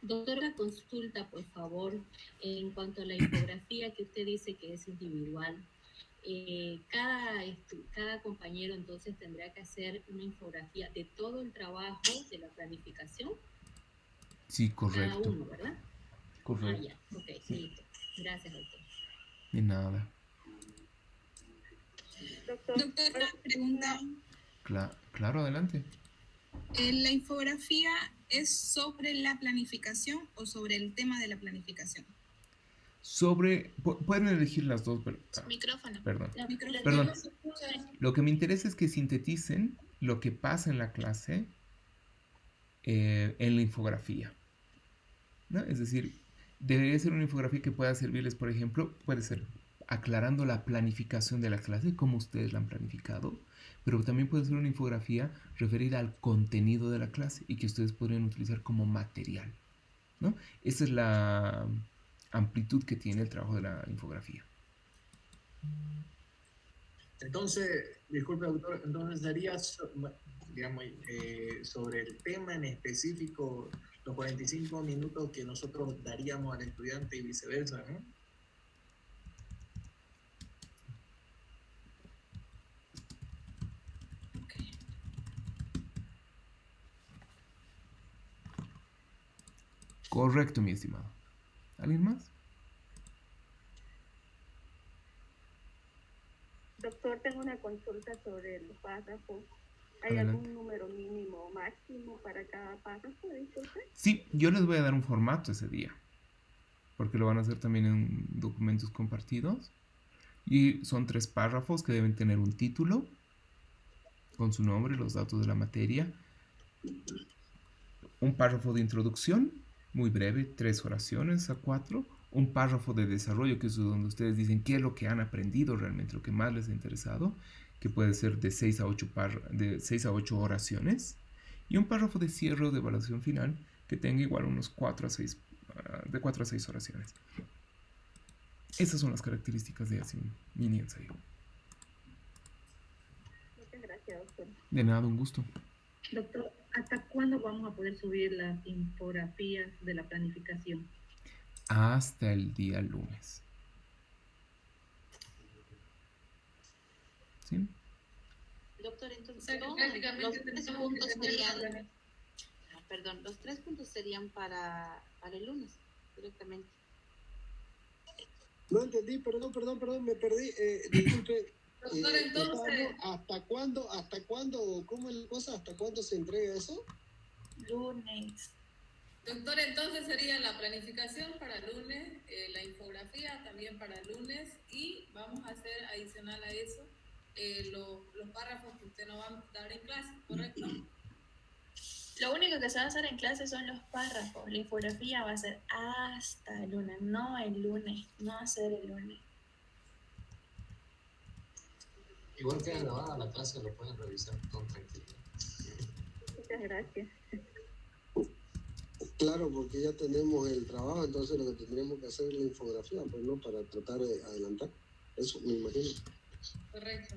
Doctora, consulta, por favor, en cuanto a la infografía que usted dice que es individual. Cada compañero entonces tendrá que hacer una infografía de todo el trabajo de la planificación. Sí, correcto. Cada uno, ¿verdad? Correcto. Ah, ya, ok, sí. Gracias, doctor. De nada. Doctor, Doctora, pregunta. Claro, adelante. ¿La infografía es sobre la planificación o sobre el tema de la planificación? Pueden elegir las dos, pero... Micrófono. Perdón. Micrófono. Perdón. Lo que me interesa es que sinteticen lo que pasa en la clase en la infografía, ¿no? Es decir, debería ser una infografía que pueda servirles, por ejemplo, puede ser aclarando la planificación de la clase, cómo ustedes la han planificado, pero también puede ser una infografía referida al contenido de la clase y que ustedes podrían utilizar como material, ¿no? Esa es la amplitud que tiene el trabajo de la infografía. Entonces, disculpe, doctor, entonces daría, digamos, sobre el tema en específico, los 45 minutos que nosotros daríamos al estudiante y viceversa, ¿no? Correcto, mi estimado. ¿Alguien más? Doctor, tengo una consulta sobre el párrafo. ¿Hay Adelante. algún número mínimo o máximo para cada párrafo? Disculpe. Sí, yo les voy a dar un formato ese día, porque lo van a hacer también en documentos compartidos. Y son 3 párrafos que deben tener un título con su nombre, los datos de la materia. Un párrafo de introducción, muy breve, 3 oraciones a 4. Un párrafo de desarrollo, que es donde ustedes dicen qué es lo que han aprendido realmente, lo que más les ha interesado, que puede ser de 6 a 8 oraciones. Y un párrafo de cierre o de evaluación final, que tenga igual unos 4 a 6 oraciones. Esas son las características de así un mini ensayo. Muchas gracias, doctor. De nada, un gusto. Doctor, ¿hasta cuándo vamos a poder subir las infografías de la planificación? Hasta el día lunes. ¿Sí? Doctor, entonces sea, que los prácticamente 3 tenemos puntos que tener serían, perdón, los 3 puntos serían para el lunes directamente. No entendí, perdón, me perdí. Disculpe. Doctor, entonces, ¿Hasta cuándo, cómo es la cosa? ¿Hasta cuándo se entrega eso? lunes. Doctor, entonces sería la planificación para lunes, la infografía también para lunes y vamos a hacer adicional a eso los párrafos que usted nos va a dar en clase, ¿correcto? Lo único que se va a hacer en clase son los párrafos. La infografía va a ser hasta el lunes, no el lunes, no va a ser el lunes. Igual queda grabada la clase, lo pueden revisar con tranquilidad. Muchas gracias. Claro, porque ya tenemos el trabajo, entonces lo que tendríamos que hacer es la infografía, pues no, para tratar de adelantar. Eso me imagino. Correcto.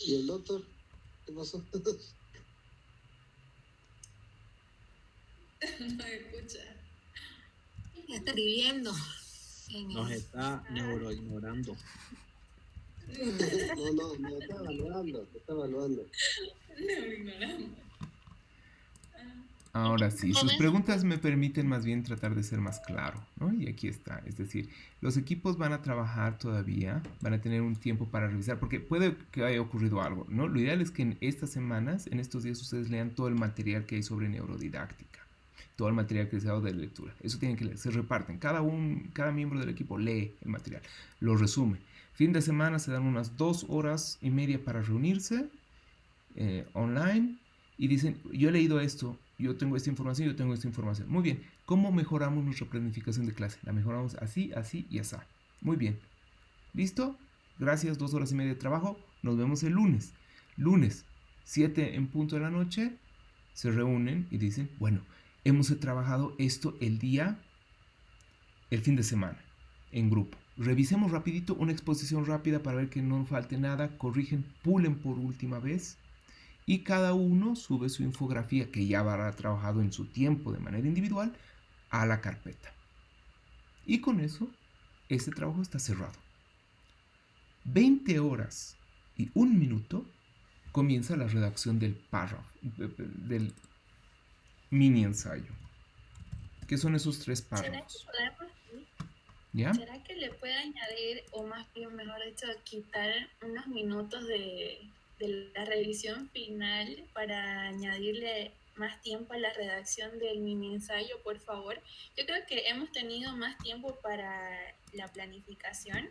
¿Y el doctor? ¿Qué pasó? No escucha. Está escribiendo. Nos está neuroignorando. No, me está evaluando. Ignorando. Ahora sí, sus preguntas me permiten más bien tratar de ser más claro, ¿no? Y aquí está, es decir, los equipos van a trabajar todavía, van a tener un tiempo para revisar, porque puede que haya ocurrido algo, ¿no? Lo ideal es que en estas semanas, en estos días, ustedes lean todo el material que hay sobre neurodidáctica, todo el material que se ha dado de lectura. Eso tienen que leer, se reparten, cada miembro del equipo lee el material, lo resume. Fin de semana se dan unas 2 horas y media para reunirse online y dicen, yo he leído esto, yo tengo esta información, yo tengo esta información. Muy bien, ¿cómo mejoramos nuestra planificación de clase? La mejoramos así, así y así. Muy bien. ¿Listo? Gracias, 2 horas y media de trabajo. Nos vemos el lunes. Lunes, 7 en punto de la noche, se reúnen y dicen, bueno, hemos trabajado esto el fin de semana, en grupo. Revisemos rapidito una exposición rápida para ver que no falte nada, corrigen, pulen por última vez y cada uno sube su infografía que ya habrá trabajado en su tiempo de manera individual a la carpeta. Y con eso, este trabajo está cerrado. 20 horas y 1 minuto comienza la redacción del párrafo, del mini ensayo. ¿Qué son esos 3 párrafos? ¿Ya? ¿Será que le puede añadir, o más bien, mejor dicho, quitar unos minutos de la revisión final para añadirle más tiempo a la redacción del mini ensayo, por favor? Yo creo que hemos tenido más tiempo para la planificación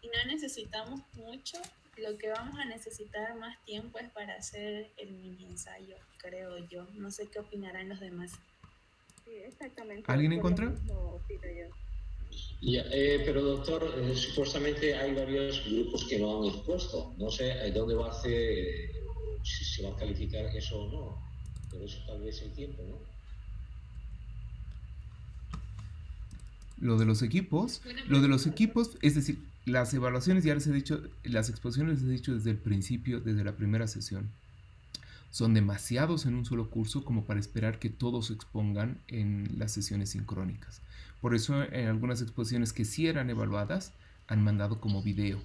y no necesitamos mucho. Lo que vamos a necesitar más tiempo es para hacer el mini ensayo, creo yo. No sé qué opinarán los demás. Sí, exactamente. ¿Alguien en contra? Ya, pero doctor, supuestamente hay varios grupos que no han expuesto. No sé dónde va a hacer, si se va a calificar eso o no. Pero eso tal vez el tiempo, ¿no? Lo de los equipos, es decir, las evaluaciones ya les he dicho, las exposiciones les he dicho desde el principio, desde la primera sesión. Son demasiados en un solo curso como para esperar que todos se expongan en las sesiones sincrónicas. Por eso en algunas exposiciones que sí eran evaluadas han mandado como video.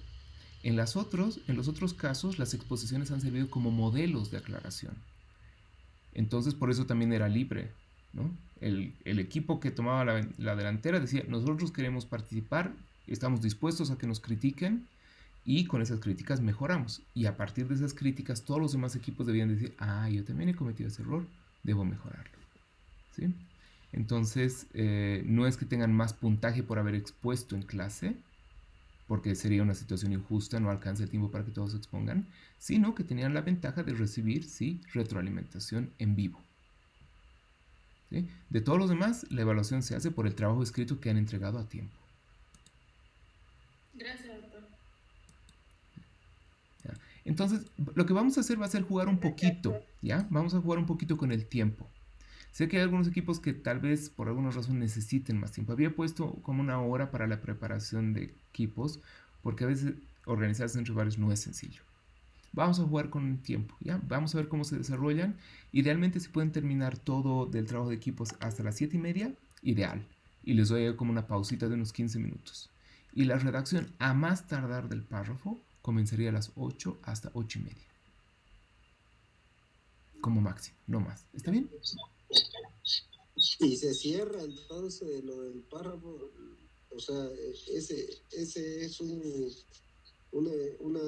En los otros casos las exposiciones han servido como modelos de aclaración. Entonces por eso también era libre, ¿no? El equipo que tomaba la delantera decía, nosotros queremos participar, estamos dispuestos a que nos critiquen Y con esas críticas mejoramos. Y a partir de esas críticas, todos los demás equipos debían decir, yo también he cometido ese error, debo mejorarlo. ¿Sí? Entonces, no es que tengan más puntaje por haber expuesto en clase, porque sería una situación injusta, no alcanza el tiempo para que todos se expongan, sino que tenían la ventaja de recibir, sí, retroalimentación en vivo. ¿Sí? De todos los demás, la evaluación se hace por el trabajo escrito que han entregado a tiempo. Gracias, doctor. ¿Ya? Entonces, lo que vamos a hacer va a ser jugar un poquito, ¿ya? Vamos a jugar un poquito con el tiempo. Sé que hay algunos equipos que tal vez por alguna razón necesiten más tiempo. Había puesto como 1 hora para la preparación de equipos, porque a veces organizarse entre varios no es sencillo. Vamos a jugar con el tiempo, ¿ya? Vamos a ver cómo se desarrollan. Idealmente, si pueden terminar todo del trabajo de equipos hasta las 7:30, ideal. Y les doy como una pausita de unos 15 minutos. Y la redacción a más tardar del párrafo comenzaría a las 8 hasta 8:30. Como máximo, no más. ¿Está bien? Y se cierra entonces lo del párrafo, o sea, ese es una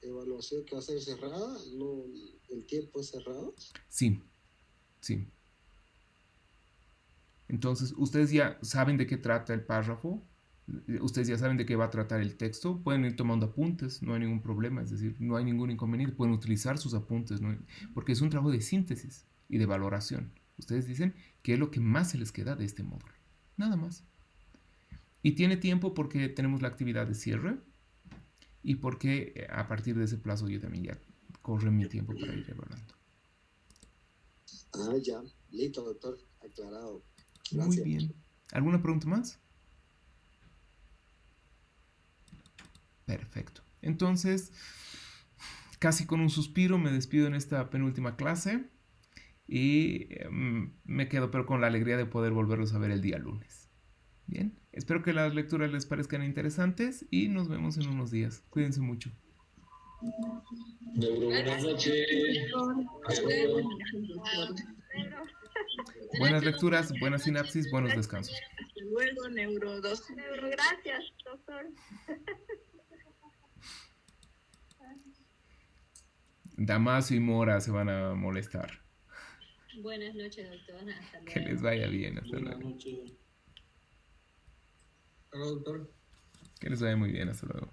evaluación que va a ser cerrada, no, el tiempo es cerrado. Sí, sí. Entonces, ustedes ya saben de qué trata el párrafo, ustedes ya saben de qué va a tratar el texto, pueden ir tomando apuntes, no hay ningún problema, es decir, no hay ningún inconveniente, pueden utilizar sus apuntes, ¿no? Porque es un trabajo de síntesis y de valoración. Ustedes dicen qué es lo que más se les queda de este módulo, nada más. Y tiene tiempo porque tenemos la actividad de cierre y porque a partir de ese plazo yo también ya corre mi tiempo para ir evaluando. Ya, listo, doctor, aclarado. Gracias. Muy bien. ¿Alguna pregunta más? Perfecto. Entonces, casi con un suspiro me despido en esta penúltima clase y me quedo pero con la alegría de poder volverlos a ver el día lunes. Bien, espero que las lecturas les parezcan interesantes y nos vemos en unos días. Cuídense mucho. Buenas noches. Buenas lecturas, buenas sinapsis, buenos descansos. Hasta luego, Neuro 2. Gracias, doctor. Damaso y Mora se van a molestar. Buenas noches, doctor. Hasta luego. Que les vaya bien. Hasta Buenas luego. noches. Hola, doctor. Que les vaya muy bien. Hasta luego.